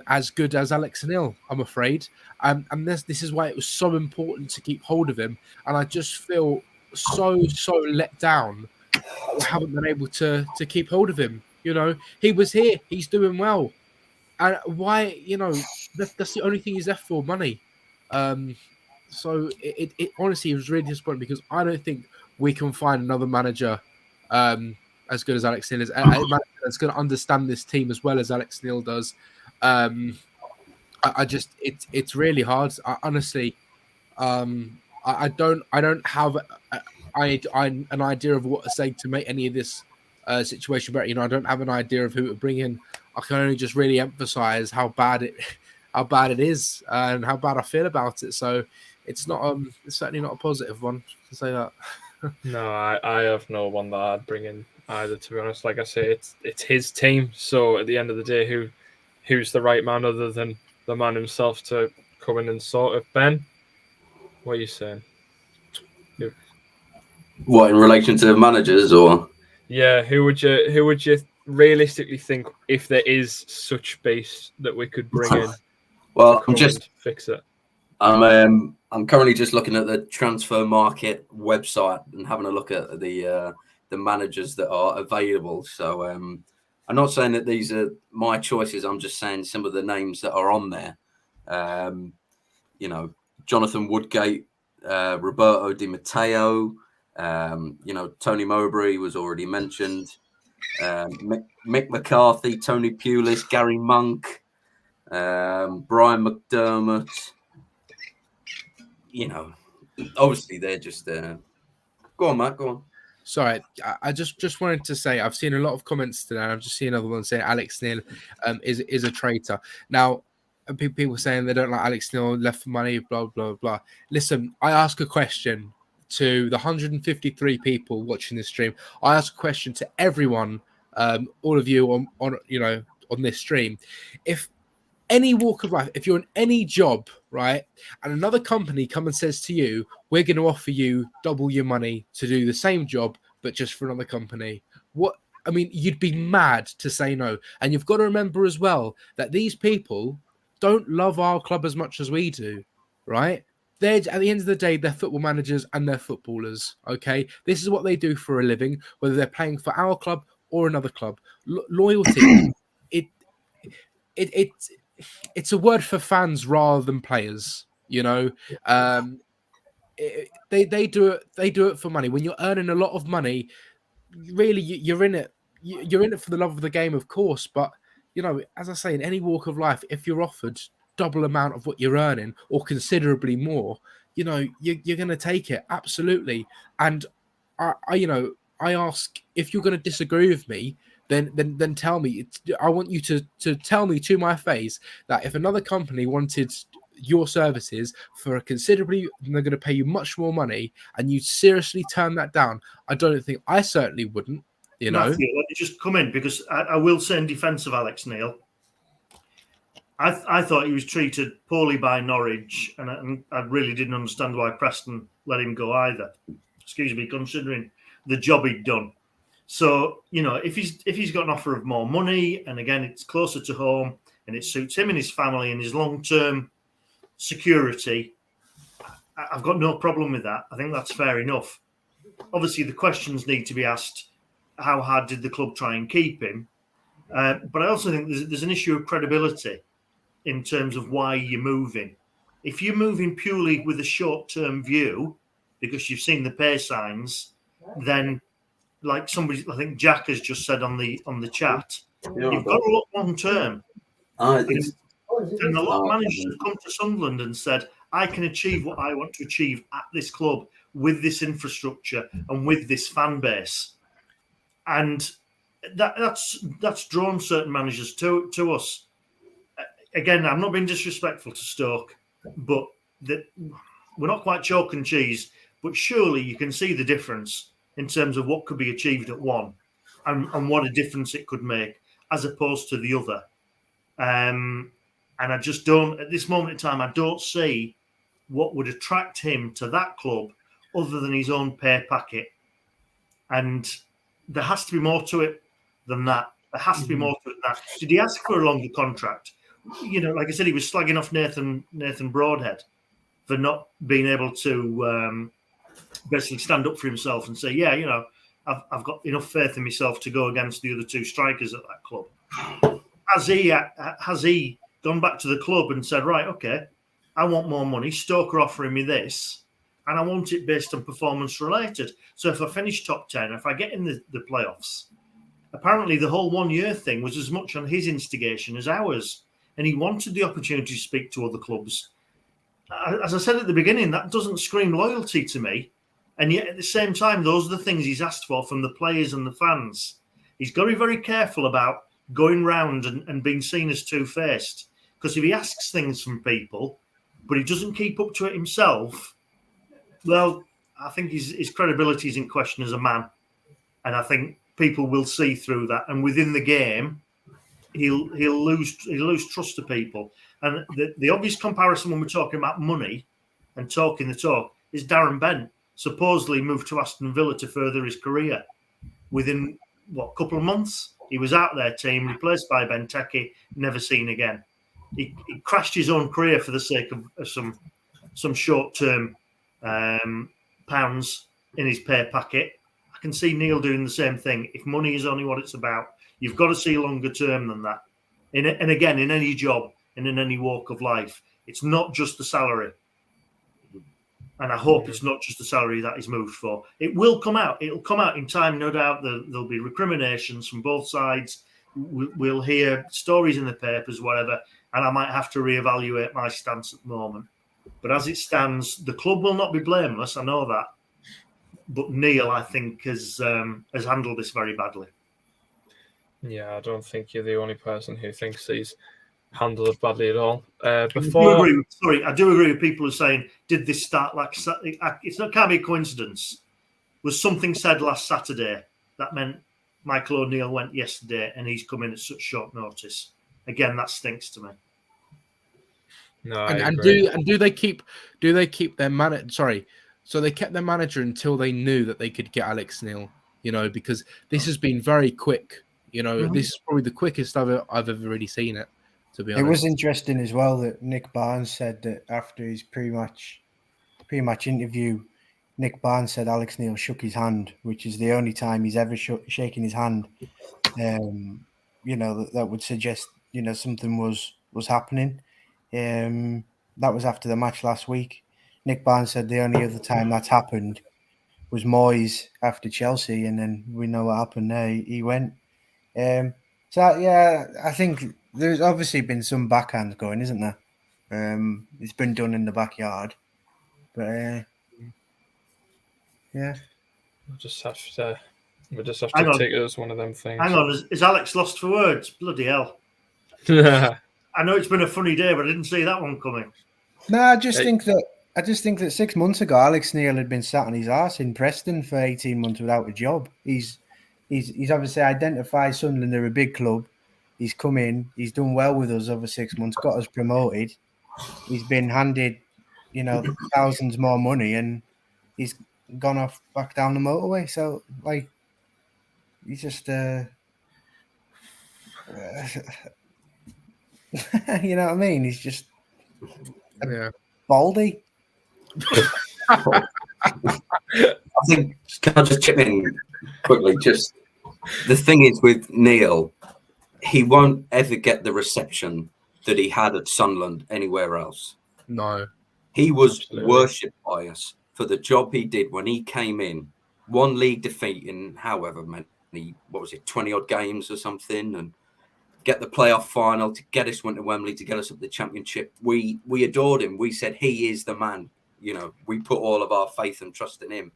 as good as Alex Neil, I'm afraid. And this is why it was so important to keep hold of him. And I just feel so let down that we haven't been able to keep hold of him. He was here, he's doing well. And why, that's the only thing he's left for, money. So it honestly was really disappointing because I don't think we can find another manager as good as Alex Neil is. A manager that's going to understand this team as well as Alex Neil does. It's really hard. Honestly, I don't have an idea of what to say to make any of this situation better. I don't have an idea of who to bring in. I can only just really emphasize how bad it is and how bad I feel about it. So it's not it's certainly not a positive one to say that. No, I have no one that I'd bring in either, to be honest. Like I say, it's his team. So at the end of the day, who's the right man other than the man himself to come in and sort it? Ben, what are you saying? What, in relation to managers or? Yeah, who would you realistically think, if there is such base that we could bring in? Well, I'm just fix it. I'm currently just looking at the transfer market website and having a look at the managers that are available. So I'm not saying that these are my choices. I'm just saying some of the names that are on there. Jonathan Woodgate Roberto Di Matteo, Tony Mowbray was already mentioned, Mick McCarthy, Tony Pulis, Gary Monk, Brian McDermott. Obviously they're just go on, Matt, go on. Sorry, I just wanted to say I've seen a lot of comments today. I've just seen another one saying Alex Neil is a traitor. Now, people saying they don't like Alex Neil, left for money, blah blah blah. Listen, I ask a question to the 153 people watching this stream. I ask a question to everyone, all of you on this stream. If any walk of life, if you're in any job, right, and another company come and says to you, we're going to offer you double your money to do the same job, but just for another company, you'd be mad to say no. And you've got to remember as well that these people don't love our club as much as we do, right? They're, at the end of the day, they're football managers and they're footballers, okay? This is what they do for a living, whether they're playing for our club or another club. Loyalty, it's a word for fans rather than players, they do it for money. When you're earning a lot of money, really you're in it for the love of the game, of course, but as I say, in any walk of life, if you're offered double amount of what you're earning or considerably more, you're going to take it, absolutely. And I ask, if you're going to disagree with me, then tell me. I want you to tell me to my face that if another company wanted your services for a considerably, they're going to pay you much more money, and you seriously turn that down, I certainly wouldn't. Matthew, let me just come in, because I will say in defence of Alex Neil, I thought he was treated poorly by Norwich, and I really didn't understand why Preston let him go either. Excuse me, considering the job he'd done. So, if he's got an offer of more money, and again, it's closer to home, and it suits him and his family and his long-term security, I've got no problem with that. I think that's fair enough. Obviously, the questions need to be asked: how hard did the club try and keep him? But I also think there's an issue of credibility in terms of why you're moving. If you're moving purely with a short-term view, because you've seen the pay signs, then, like somebody, I think Jack has just said on the chat, you've got to look long-term. And a lot of managers have come to Sunderland and said, I can achieve what I want to achieve at this club with this infrastructure and with this fan base. And that's drawn certain managers to us. Again, I'm not being disrespectful to Stoke, but we're not quite chalk and cheese, but surely you can see the difference in terms of what could be achieved at one and what a difference it could make as opposed to the other. And I just don't, at this moment in time, I don't see what would attract him to that club other than his own pay packet. And there has to be more to it than that. There has to be more to it than that. Did he ask for a longer contract? Like I said, he was slagging off Nathan Broadhead for not being able to basically stand up for himself and say, I've got enough faith in myself to go against the other two strikers at that club. Has he gone back to the club and said, right, okay, I want more money. Stoke are offering me this, and I want it based on performance related. So if I finish top 10, if I get in the playoffs, apparently the whole 1 year thing was as much on his instigation as ours. And he wanted the opportunity to speak to other clubs. As I said at the beginning, that doesn't scream loyalty to me. And yet at the same time, those are the things he's asked for from the players and the fans. He's got to be very careful about going round and being seen as two-faced. Because if he asks things from people, but he doesn't keep up to it himself, well, I think his credibility is in question as a man. And I think people will see through that. And within the game, he'll lose trust of people. And the obvious comparison when we're talking about money and talking the talk is Darren Bent supposedly moved to Aston Villa to further his career. Within, a couple of months, he was out of their team, replaced by Benteke, never seen again. He crashed his own career for the sake of some short-term pounds in his pay packet. I can see Neil doing the same thing. If money is only what it's about, you've got to see longer term than that. And again, in any job and in any walk of life, it's not just the salary. And I hope it's not just the salary that he's moved for. It will come out. It'll come out in time, no doubt. There'll be recriminations from both sides. We'll hear stories in the papers, whatever, and I might have to reevaluate my stance at the moment. But as it stands, the club will not be blameless. I know that. But Neil, I think, has handled this very badly. Yeah, I don't think you're the only person who thinks he's handled it badly at all. I do agree with people who are saying, did this start like... It can't be a coincidence. Was something said last Saturday that meant Michael O'Neill went yesterday and he's come in at such short notice? Again, that stinks to me. No, and do they keep their manager? Sorry, so they kept their manager until they knew that they could get Alex Neil. Because this has been very quick. This is probably the quickest I've ever really seen it. To be honest, it was interesting as well that Nick Barnes said that after his pre-match interview, Nick Barnes said Alex Neil shook his hand, which is the only time he's ever shaken his hand. That would suggest something was happening. That was after the match last week. Nick Barnes said the only other time that's happened was Moyes after Chelsea, and then we know what happened there. He went. I think there's obviously been some backhand going, isn't there? It's been done in the backyard, but yeah. We'll just have to take it as one of them things. Hang on, is Alex lost for words? Bloody hell! I know it's been a funny day, but I didn't see that one coming. No, I just think that 6 months ago, Alex Neil had been sat on his arse in Preston for 18 months without a job. He's obviously identified Sunderland are a big club. He's come in. He's done well with us over 6 months. Got us promoted. He's been handed, thousands more money, and he's gone off back down the motorway. So, he's just, you know what I mean? He's just baldy. I think, can I just chip in quickly? Just the thing is with Neil, he won't ever get the reception that he had at Sunderland anywhere else. No. He was worshipped by us for the job he did when he came in. One league defeat in however many, 20 odd games or something, and get the playoff final to get us to Wembley, to get us up the championship. We adored him. We said he is the man. We put all of our faith and trust in him.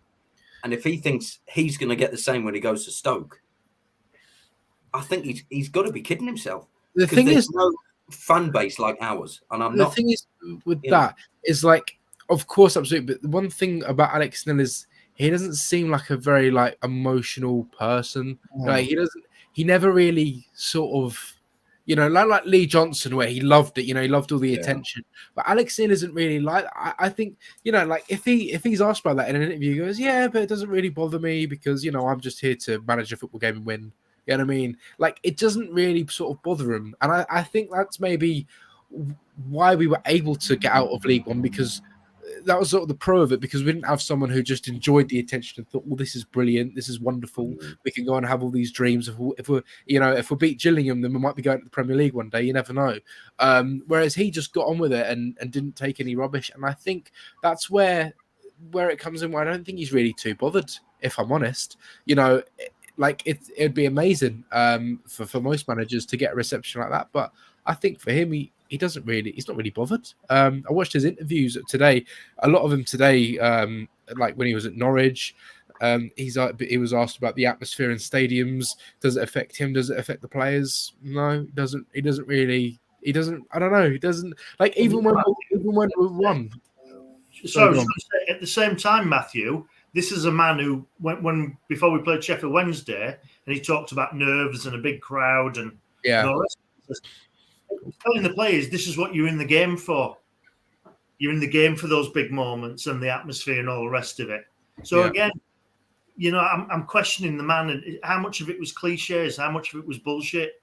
And if he thinks he's going to get the same when he goes to Stoke, I think he's got to be kidding himself. The thing is, no fan base like ours, and the thing is with that is of course, absolutely. But the one thing about Alex Neil is he doesn't seem like a very emotional person. He never really sort of. Like Lee Johnson, where he loved it. He loved all the attention. But Alex Neil isn't really like. I think if he's asked about that in an interview, he goes, "Yeah, but it doesn't really bother me because I'm just here to manage a football game and win." You know what I mean? It doesn't really sort of bother him, and I think that's maybe why we were able to get out of League One, because that was sort of the pro of it, because we didn't have someone who just enjoyed the attention and thought, well, this is brilliant, this is wonderful, we can go and have all these dreams. If we beat Gillingham, then we might be going to the Premier League one day, you never know. Whereas he just got on with it and didn't take any rubbish, and I think that's where it comes in, where I don't think he's really too bothered, if I'm honest. It'd be amazing for most managers to get a reception like that, but I think for him, he's not really bothered. I watched his interviews today. A lot of them today, when he was at Norwich, he was asked about the atmosphere in stadiums. Does it affect him? Does it affect the players? No, it doesn't. He doesn't really. He doesn't. I don't know. He doesn't even when we won. So I was going to say, at the same time, Matthew, this is a man who when before we played Sheffield Wednesday, and he talked about nerves and a big crowd and all the rest of it. Telling the players, this is what you're in the game for. You're in the game for those big moments and the atmosphere and all the rest of it. So again, I'm questioning the man and how much of it was cliches, how much of it was bullshit,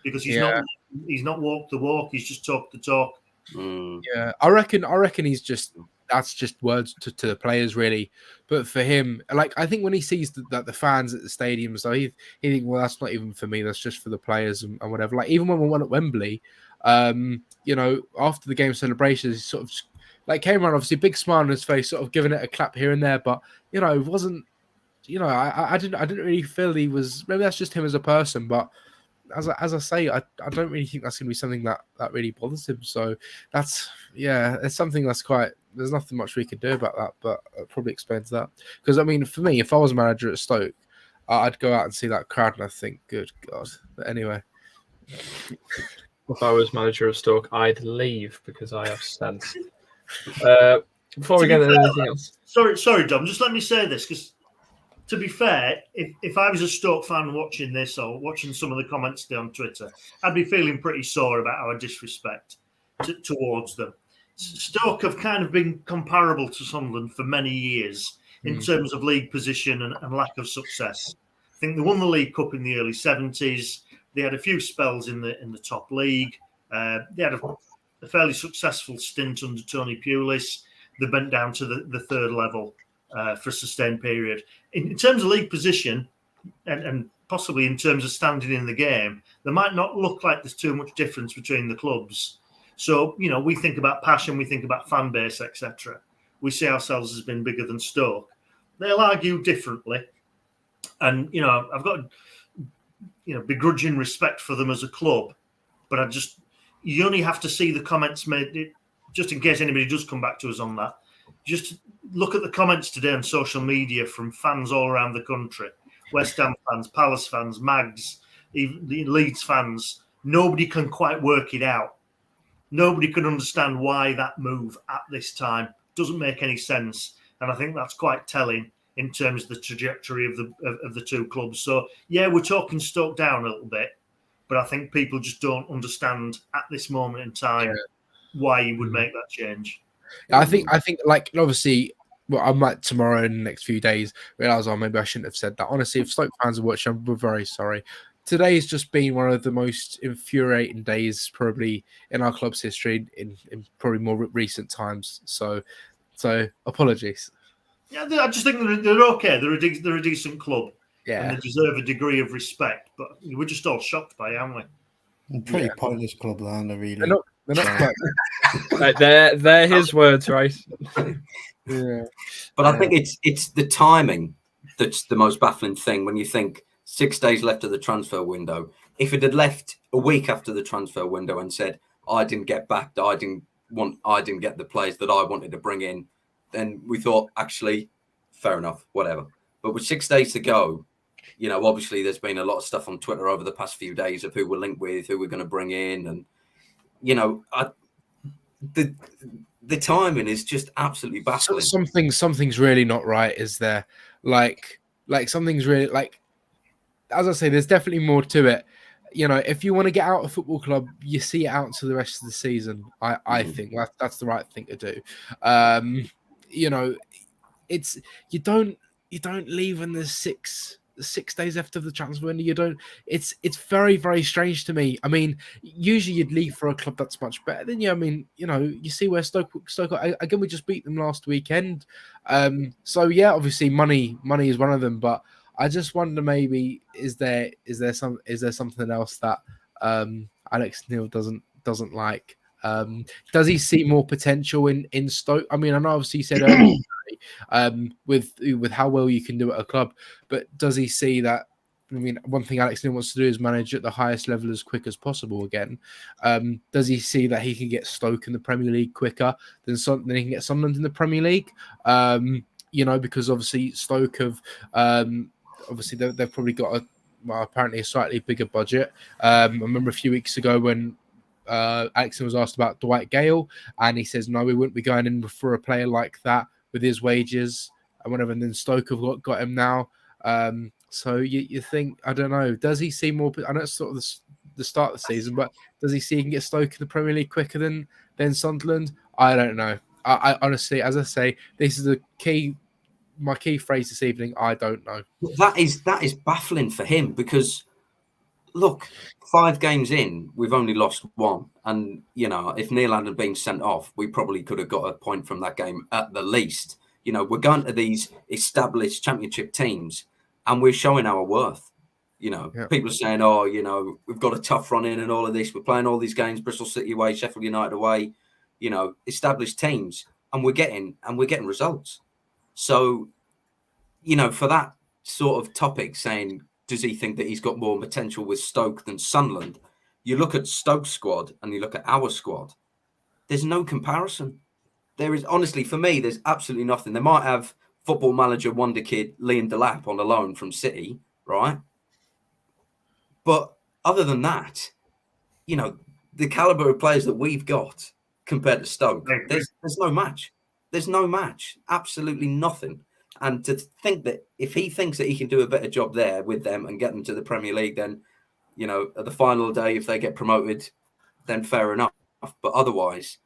because he's not walked the walk, he's just talked the talk. Yeah, I reckon that's just words to the players, really. But for him, I think when he sees that the fans at the stadium, so he think, well, that's not even for me, that's just for the players and whatever. Even when we won at Wembley, after the game celebrations, he sort of like came around, obviously big smile on his face, sort of giving it a clap here and there, but you know, it wasn't. You know, I didn't really feel he was. Maybe that's just him as a person, but as I say, I don't really think that's going to be something that really bothers him. So it's something that's quite. There's nothing much we can do about that, but it probably explains that. Because I mean, for me, if I was a manager at Stoke, I'd go out and see that crowd and I think, good God. But anyway, If I was manager of Stoke, I'd leave because I have sense. Before we get into anything else, sorry, Dom. Just let me say this because, to be fair, if I was a Stoke fan watching this or watching some of the comments today on Twitter, I'd be feeling pretty sore about our disrespect towards them. Stoke have kind of been comparable to Sunderland for many years in terms of league position and lack of success. I think they won the League Cup in the early 70s. They had a few spells in the top league. They had a fairly successful stint under Tony Pulis. They went down to the third level for a sustained period. In terms of league position and possibly in terms of standing in the game, there might not look like there's too much difference between the clubs. So, you know, we think about passion, we think about fan base, etc. We see ourselves as being bigger than Stoke. They'll argue differently. And, you know, I've got, you know, begrudging respect for them as a club. But you only have to see the comments made, just in case anybody does come back to us on that. Just look at the comments today on social media from fans all around the country. West Ham fans, Palace fans, Mags, even Leeds fans. Nobody can quite work it out. Nobody can understand why that move at this time doesn't make any sense. And I think that's quite telling in terms of the trajectory of the two clubs. So, yeah, we're talking Stoke down a little bit, but I think people just don't understand at this moment in time why you would make that change. I think like obviously, well, I might tomorrow in the next few days realize, maybe I shouldn't have said that. Honestly, if Stoke fans are watching, we're very sorry. Today's just been one of the most infuriating days probably in our club's history in probably more recent times. So apologies. Yeah, I just think they're okay. They're a decent club. Yeah, and they deserve a degree of respect. But we're just all shocked by it, aren't we? Pretty pointless club, aren't they? Really? They're not right, they're his words, right? Yeah, but I think it's the timing that's the most baffling thing. When you think 6 days left of the transfer window, if it had left a week after the transfer window and said, "I didn't get back, I didn't get the players that I wanted to bring in," then we thought, actually, fair enough, whatever. But with 6 days to go, you know, obviously there's been a lot of stuff on Twitter over the past few days of who we're linked with, who we're going to bring in, and you know, the timing is just absolutely baffling. Something's really not right, is there? Like something's really, like, as I say, there's definitely more to it. You know, if you want to get out of football club, you see it out to the rest of the season. I think that's the right thing to do. You know, you don't leave in the 6 days after the transfer window. You don't. It's very, very strange to me. I mean, usually you'd leave for a club that's much better than you. I mean, you know, you see where Stoke again, we just beat them last weekend. So yeah, obviously money is one of them, but I just wonder, maybe is there something else that Alex Neil doesn't like? Does he see more potential in Stoke? I mean, I know obviously he said earlier, with how well you can do at a club, but does he see that? I mean, one thing Alex Neil wants to do is manage at the highest level as quick as possible again. Does he see that he can get Stoke in the Premier League quicker than he can get Sunderland in the Premier League? You know, because obviously Stoke have obviously they've probably got apparently a slightly bigger budget. I remember a few weeks ago when Alex was asked about Dwight Gale, and he says, no, we wouldn't be going in for a player like that with his wages and whatever. And then Stoke have got him now. So you think, I don't know, does he see more? I know it's sort of the start of the season, but does he see he can get Stoke in the Premier League quicker than Sunderland? I don't know. I honestly, as I say, this is my key phrase this evening. I don't know. That is baffling for him, because look, 5 games in, we've only lost 1. And, you know, if Neil hadn't been sent off, we probably could have got a point from that game at the least. You know, we're going to these established championship teams and we're showing our worth. You know, people are saying, oh, you know, we've got a tough run in and all of this. We're playing all these games, Bristol City away, Sheffield United away, you know, established teams. and we're getting results. So, for that sort of topic, saying does he think that he's got more potential with Stoke than Sunderland? You look at Stoke's squad and you look at our squad. There's no comparison. There is, honestly, for me, there's absolutely nothing. They might have Football Manager wonder kid Liam Delap on a loan from City, right? But other than that, the caliber of players that we've got compared to Stoke, there's no match. There's no match. Absolutely nothing. And to think that if he thinks that he can do a better job there with them and get them to the Premier League, then, at the final day, if they get promoted, then fair enough. But otherwise,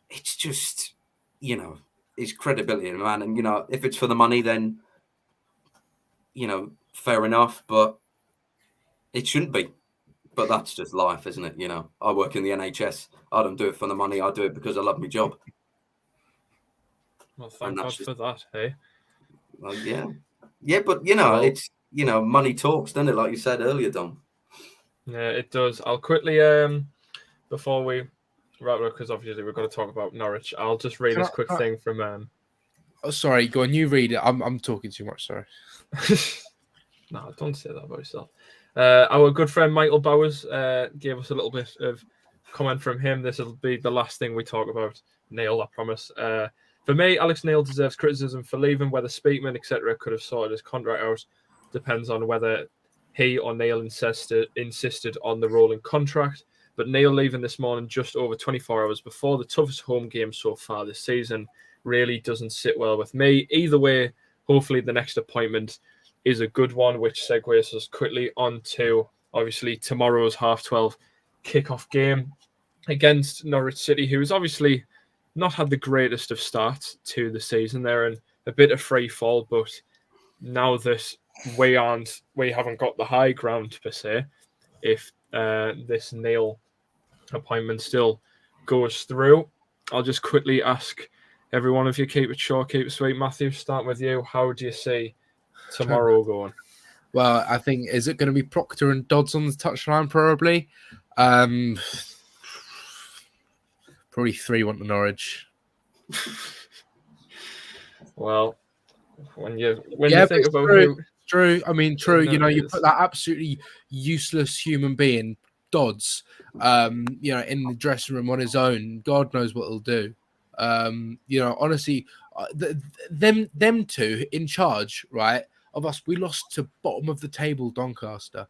it's just, his credibility, man. And, if it's for the money, then, fair enough. But it shouldn't be. But that's just life, isn't it? I work in the NHS. I don't do it for the money. I do it because I love my job. Well, thank God for that, hey? Well, yeah. Yeah, but, it's, money talks, doesn't it? Like you said earlier, Dom. Yeah, it does. I'll quickly, before we wrap up, because obviously we're going to talk about Norwich, I'll just read this quick thing from... Oh, sorry, go on, you read it. I'm talking too much, sorry. No, don't say that about yourself. Our good friend Michael Bowers gave us a little bit of comment from him. This will be the last thing we talk about. Neil, I promise. For me, Alex Neil deserves criticism for leaving. Whether Speakman, etc., could have sorted his contract out depends on whether he or Neil insisted on the rolling contract. But Neil leaving this morning just over 24 hours before the toughest home game so far this season really doesn't sit well with me. Either way, hopefully the next appointment is a good one, which segues us quickly on to, obviously, tomorrow's 12:30 kickoff game against Norwich City, who has obviously not had the greatest of starts to the season. They're in a bit of free fall, but now that we haven't got the high ground, per se, if this Neil appointment still goes through. I'll just quickly ask every one of you, keep it short, keep it sweet. Matthew, start with you. How do you see tomorrow going? Well, I think, is it going to be Proctor and Dodds on the touchline? Probably. Probably 3-1 to Norwich. Well, when you think about true. True. I mean, true. You is. put that absolutely useless human being, Dodds, in the dressing room on his own. God knows what he'll do. Honestly, them two in charge, right, of us. We lost to bottom of the table Doncaster.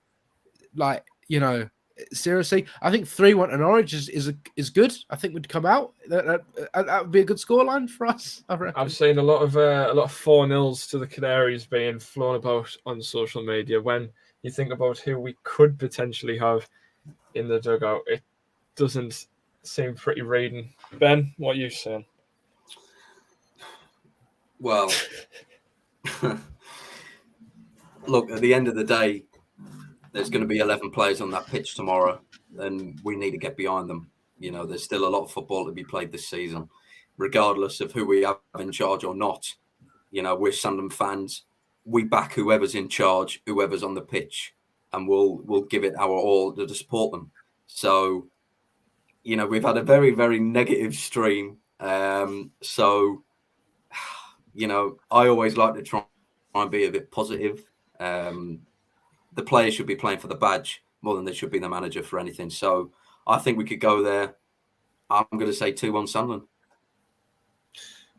Seriously, I think 3-1 to Norwich is good. I think we'd come out. That would be a good scoreline for us. I've seen a lot of 4-0s to the Canaries being flown about on social media. When you think about who we could potentially have in the dugout, it doesn't seem pretty reading. Ben, what are you saying? Well, look, at the end of the day, there's going to be 11 players on that pitch tomorrow, and we need to get behind them. There's still a lot of football to be played this season, regardless of who we have in charge or not. We're Sunderland fans. We back whoever's in charge, whoever's on the pitch, and we'll give it our all to support them. So, we've had a very, very negative stream. So, I always like to try and be a bit positive. The players should be playing for the badge more than they should be the manager for anything. So I think we could go there. I'm going to say 2-1 Sunderland.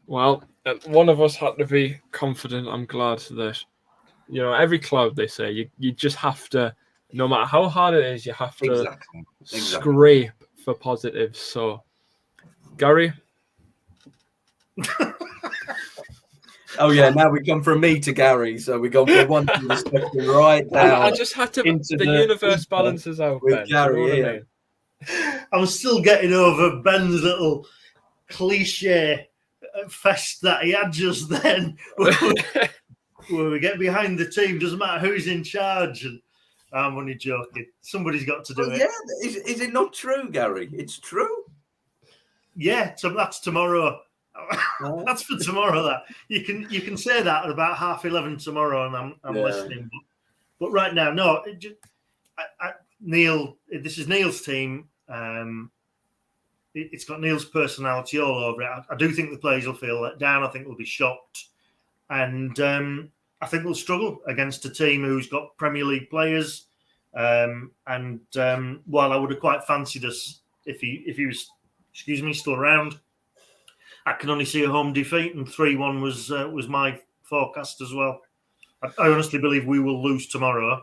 Well, one of us had to be confident. I'm glad that, every club, they say, you just have to, no matter how hard it is, you have to Exactly. scrape for positives. So, Gary? Oh, yeah, now we come from me to Gary. So we go from one to the spectrum right down. I just had to, the universe balances out, with Ben. Gary, you know what I mean? I'm still getting over Ben's little cliche fest that he had just then. Where we get behind the team, doesn't matter who's in charge. And I'm only joking. Somebody's got to do it. Yeah, is it not true, Gary? It's true. Yeah, so that's tomorrow. That's for tomorrow. That you can say that at about 11:30 tomorrow, and I'm listening. But right now, no. Neil, this is Neil's team. it's got Neil's personality all over it. I do think the players will feel let down. I think they'll be shocked, and I think they'll struggle against a team who's got Premier League players. While I would have quite fancied us if he was, still around, I can only see a home defeat, and 3-1 was my forecast as well. I honestly believe we will lose tomorrow.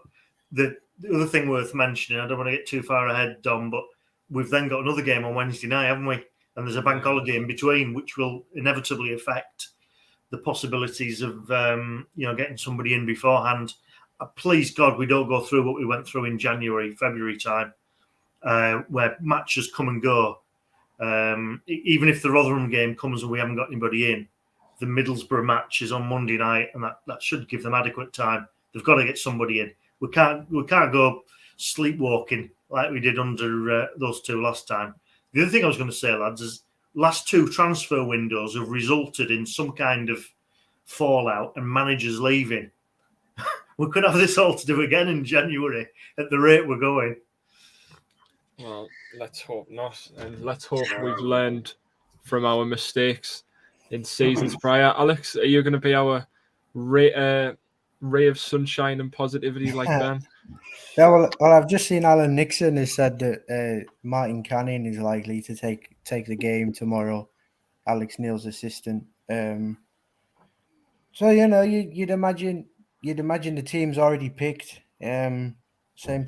The other thing worth mentioning, I don't want to get too far ahead, Dom, but we've then got another game on Wednesday night, haven't we? And there's a bank holiday in between, which will inevitably affect the possibilities of getting somebody in beforehand. Please God, we don't go through what we went through in January, February time, where matches come and go. Even if the Rotherham game comes and we haven't got anybody in, the Middlesbrough match is on Monday night, and that should give them adequate time. They've got to get somebody in. We can't go sleepwalking like we did under those two last time. The other thing I was going to say, lads, is last two transfer windows have resulted in some kind of fallout and managers leaving. We could have this all to do again in January at the rate we're going. Well, let's hope not, and let's hope we've learned from our mistakes in seasons prior. Alex, are you going to be our ray of sunshine and positivity like Ben? Yeah, well, I've just seen Alan Nixon has said that Martin Canning is likely to take the game tomorrow. Alex Neil's assistant. So you'd imagine the team's already picked. Same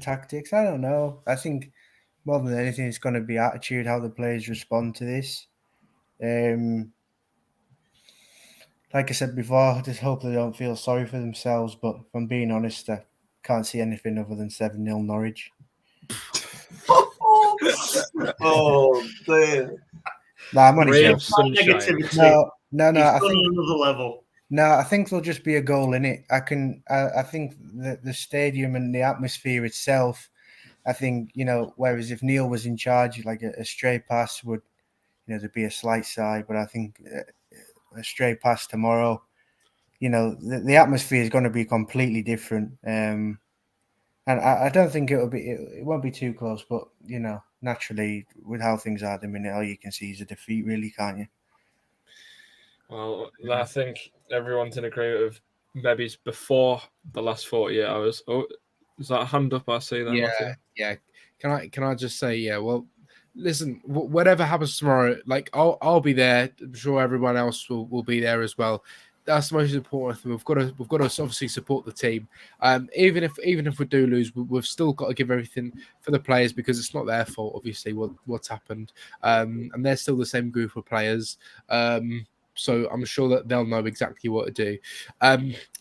tactics. I don't know. I think more than anything, it's going to be attitude, how the players respond to this. Like I said before, I just hope they don't feel sorry for themselves. But if I'm being honest, I can't see anything other than 7-0 Norwich. Oh, dear. No, I'm only joking. Negativity. No. I think another level. No, I think there'll just be a goal in it. I think the stadium and the atmosphere itself. I think whereas if Neil was in charge, like a stray pass would, there'd be a slight side. But I think a stray pass tomorrow, the atmosphere is going to be completely different. And I don't think it won't be too close. But naturally, with how things are at the minute, all you can see is a defeat, really, can't you? Well, I think everyone's in agreement of maybe it's before the last 48 hours. Oh, is that a hand up I see there, Matthew? Yeah. Can I just say, yeah, well, listen, whatever happens tomorrow, like I'll be there. I'm sure everyone else will be there as well. That's the most important thing. We've got to obviously support the team. Even if we do lose, we've still got to give everything for the players because it's not their fault, obviously, what's happened. And they're still the same group of players. So I'm sure that they'll know exactly what to do.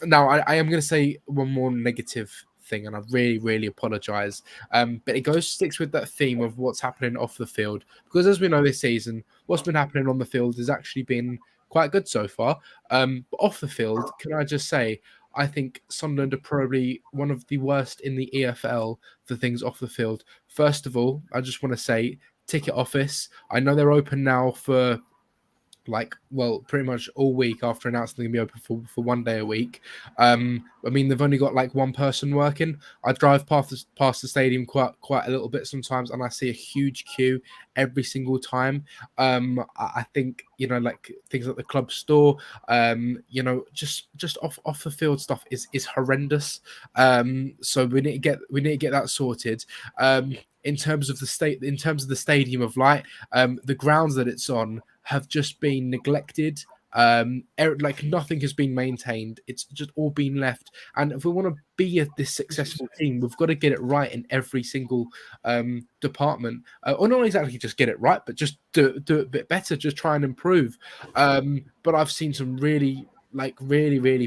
Now, I am going to say one more negative thing, and I really, really apologise. But it sticks with that theme of what's happening off the field. Because as we know this season, what's been happening on the field has actually been quite good so far. But off the field, can I just say, I think Sunderland are probably one of the worst in the EFL for things off the field. First of all, I just want to say, ticket office. I know they're open now for pretty much all week after announcing they're going to be open for 1 day a week. I mean, they've only got like one person working. I drive past the stadium quite a little bit sometimes, and I see a huge queue every single time. I think like things like the club store, just off the field stuff is horrendous. So we need to get that sorted. In terms of the stadium of light, the grounds that it's on have just been neglected. Like nothing has been maintained. It's just all been left. And if we want to be this successful team, we've got to get it right in every single department. Or not exactly just get it right, but just do it a bit better. Just try and improve. But I've seen some really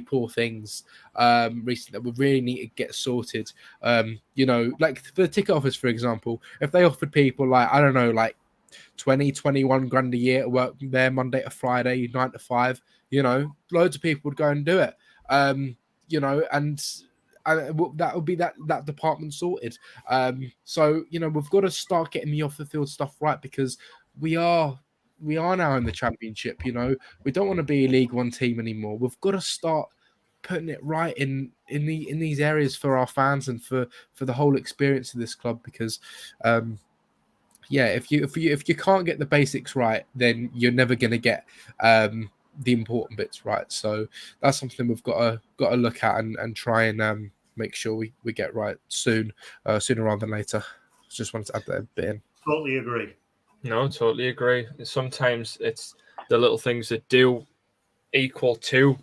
poor things recently that we really need to get sorted. Like for the ticket office, for example, if they offered people 21 grand a year to work there Monday to Friday, 9 to 5, loads of people would go and do it. And that would be that department sorted. So we've got to start getting the off the field stuff right because we are now in the championship. We don't want to be a League One team anymore. We've got to start putting it right in these areas for our fans and for the whole experience of this club because yeah, if you can't get the basics right, then you're never going to get the important bits right. So that's something we've got to look at and try and make sure we get right sooner rather than later. Just wanted to add that bit in. Totally agree. No, totally agree. Sometimes it's the little things that do equal to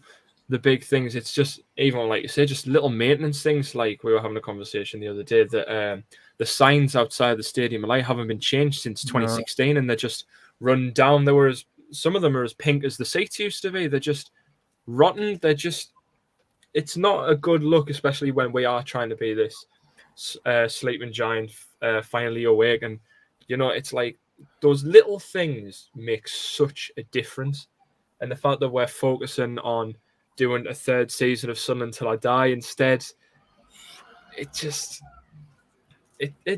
the big things. It's just, even like you say, just little maintenance things. Like we were having a conversation the other day that the signs outside the stadium light haven't been changed since 2016, and they're just run down. Some of them are as pink as the seats used to be. They're just rotten. It's not a good look, especially when we are trying to be this sleeping giant finally awake. And it's like those little things make such a difference. And the fact that we're focusing on doing a third season of Sun Until I Die instead, it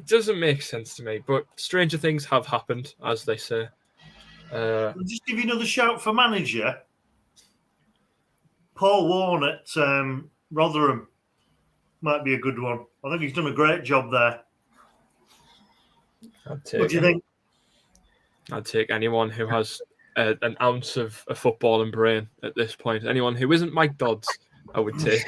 doesn't make sense to me. But stranger things have happened, as they say. I'll just give you another shout for manager. Paul Warne at Rotherham might be a good one. I think he's done a great job there. What do you think? I'd take anyone who has an ounce of a footballing brain at this point. Anyone who isn't Mike Dodds, I would take.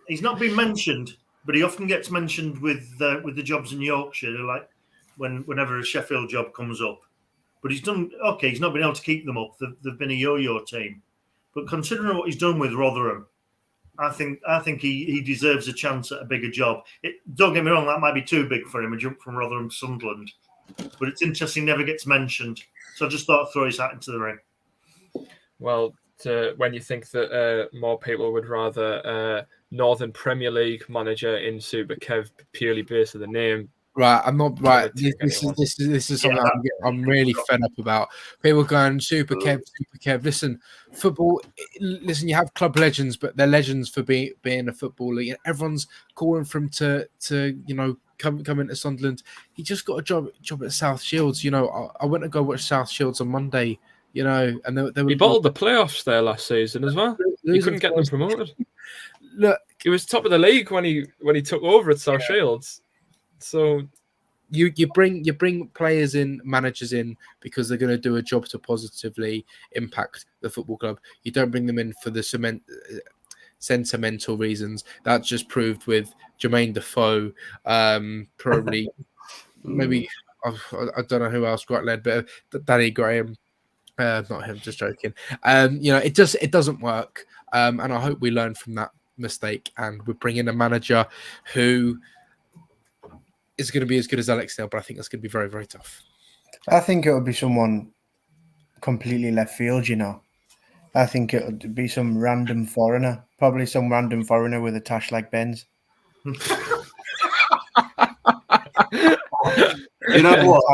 He's not been mentioned, but he often gets mentioned with the jobs in Yorkshire, like whenever a Sheffield job comes up. But he's done okay. He's not been able to keep them up. They've been a yo-yo team. But considering what he's done with Rotherham, I think he deserves a chance at a bigger job. Don't get me wrong, that might be too big for him, a jump from Rotherham to Sunderland. But it's interesting, never gets mentioned. So I just thought I'd throw his hat into the ring. Well, when you think that more people would rather Northern Premier League manager in Super Kev purely based on the name. Right, I'm not right. This is something I'm really fed up about. People going Super Kev. Listen, football. Listen, you have club legends, but they're legends for being a football league. And everyone's calling for him to come into Sunderland. He just got a job at South Shields. I went to go watch South Shields on Monday. And they were. He bottled the playoffs there last season as well. He couldn't get them promoted. Look, he was top of the league when he took over at South Shields. So you bring players in, managers in, because they're going to do a job to positively impact the football club. You don't bring them in for the sentimental reasons. That's just proved with Jermaine Defoe, probably maybe I don't know who else got led, but Danny Graham. Not him, just joking. It doesn't work, and I hope we learn from that mistake, and we bring in a manager who is going to be as good as Alex Neil, but I think that's going to be very, very tough. I think it would be someone completely left field. I think it would be some random foreigner, probably some random foreigner with a tash like Ben's. You know what?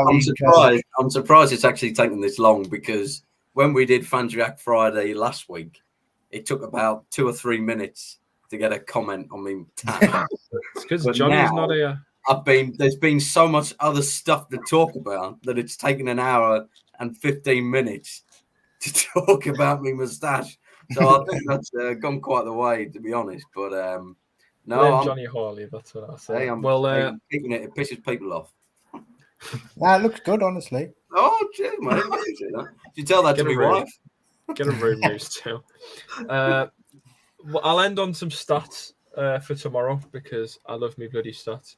I'm surprised it's actually taken this long, because when we did Fanjack Friday last week, it took about 2 or 3 minutes to get a comment on me. It's because Johnny's not here. There's been so much other stuff to talk about that it's taken an hour and 15 minutes to talk about me moustache. So I think that's gone quite the way, to be honest. But no, Johnny Hawley. That's what I say. Hey, I'm keeping it. It pisses people off. It looks good, honestly. Oh, gee, mate. You tell that to my wife. Get a room used to. I'll end on some stats for tomorrow, because I love me bloody stats.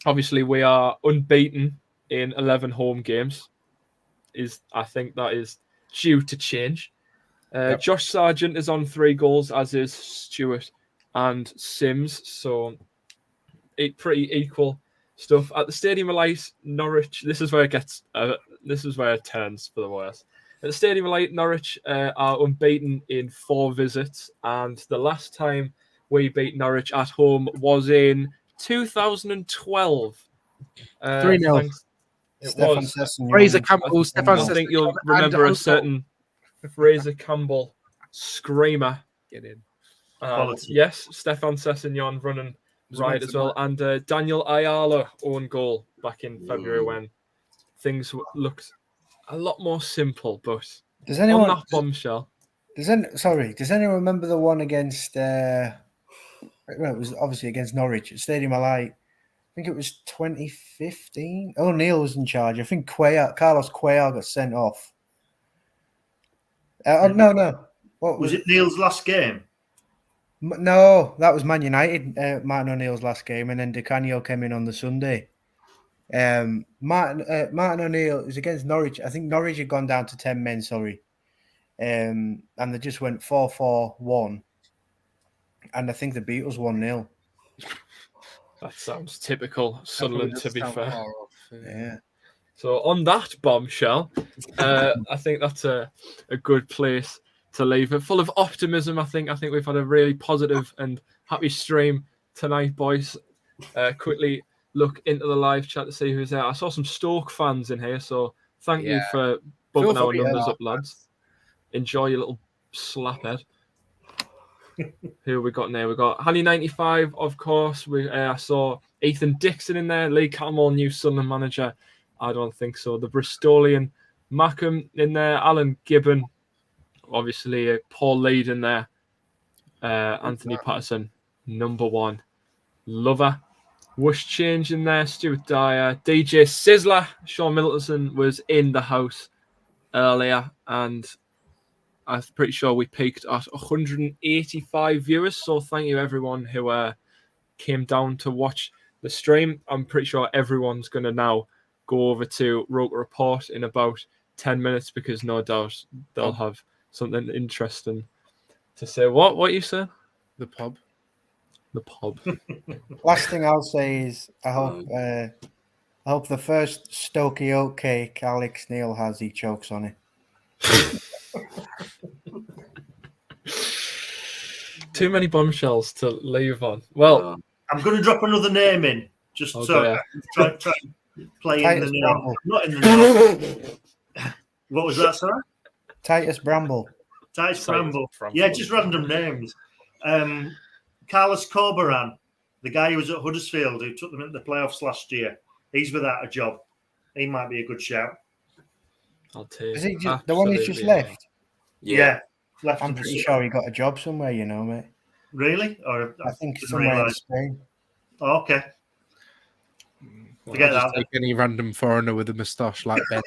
Obviously, we are unbeaten in 11 home games. I think that is due to change. Yep. Josh Sargent is on 3 goals, as is Stewart and Sims. So pretty equal stuff. At the Stadium of Light, Norwich. This is where it turns for the worse. At the Stadium of Light, Norwich are unbeaten in 4 visits, and the last time we beat Norwich at home was in 2012. 3-0. It was Fraser Campbell. I think you'll remember a certain Fraser Campbell screamer. Get in. Yes, Stefan Sessegnon running right as well, and Daniel Ayala own goal back in February when things looked a lot more simple. But does anyone on that bombshell? Does anyone remember the one against? It was obviously against Norwich at Stadium of Light. think it was 2015. O'Neill was in charge. I think Carlos Cuellar got sent off. No. What Was it Neil's last game? No, that was Man United. Martin O'Neill's last game, and then Di Canio came in on the Sunday. Martin O'Neill is against Norwich. I think Norwich had gone down to 10 men. Sorry, and they just went 4-4-1, and I think they beat us 1-0. That sounds typical Sunderland, to be fair. Yeah. So on that bombshell, I think that's a good place to leave it. Full of optimism, I think we've had a really positive and happy stream tonight, boys. Quickly look into the live chat to see who's there. I saw some Stoke fans in here, so thank you for bumping our numbers up, lads. Enjoy your little slaphead. Who we got now? We got Hanny95, of course. I saw Ethan Dixon in there. Lee Catmull, new Sunderland manager. I don't think so. The Bristolian Mackham in there. Alan Gibbon, obviously. Paul Lead in there. Anthony Patterson, number one. Lover. Wush Change in there. Stuart Dyer. DJ Sizzler. Sean Middleton was in the house earlier, and I'm pretty sure we peaked at 185 viewers. So thank you everyone who came down to watch the stream. I'm pretty sure everyone's going to now go over to Roker Report in about 10 minutes because no doubt they'll have something interesting to say. What you say? The pub. The pub. Last thing I'll say is I hope the first Stokey oat cake Alex Neil has, he chokes on it. Too many bombshells to leave on. Well, I'm going to drop another name in just so I can try play Titus in the Bramble. know. Not in the know. What was that, sorry? Titus Bramble. Titus Bramble. Yeah, just random names. Carlos Corberan, the guy who was at Huddersfield who took them into the playoffs last year. He's without a job. He might be a good shout. I'll take. Is he just, the one who's just left? Yeah. Left. I'm pretty sure he got a job somewhere, you know, mate. Really? Or I think somewhere in Spain. Oh, okay. Forget that. Take any random foreigner with a moustache like Ben.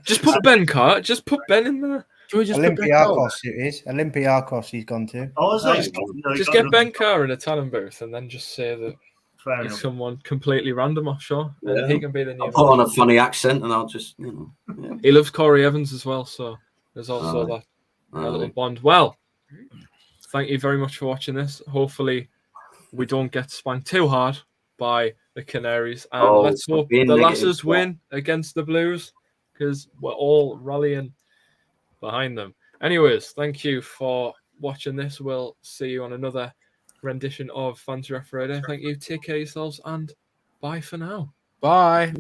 Just put Ben Carr. Just put Ben in there. Can we just Olympiacos it is. Olympiacos he's gone to. Oh, is that? Just get Ben Carr in a talent booth and then just say that he's someone completely random offshore. Yeah. And he can be the new. I'll put on a funny accent and I'll just, Yeah. He loves Corey Evans as well, so there's also that little bond. Well, thank you very much for watching this. Hopefully, we don't get spanked too hard by the Canaries, and let's hope the Lasses win against the Blues because we're all rallying behind them. Anyways, thank you for watching this. We'll see you on another rendition of Fancy Ref Friday. Thank you. Take care of yourselves and bye for now. Bye.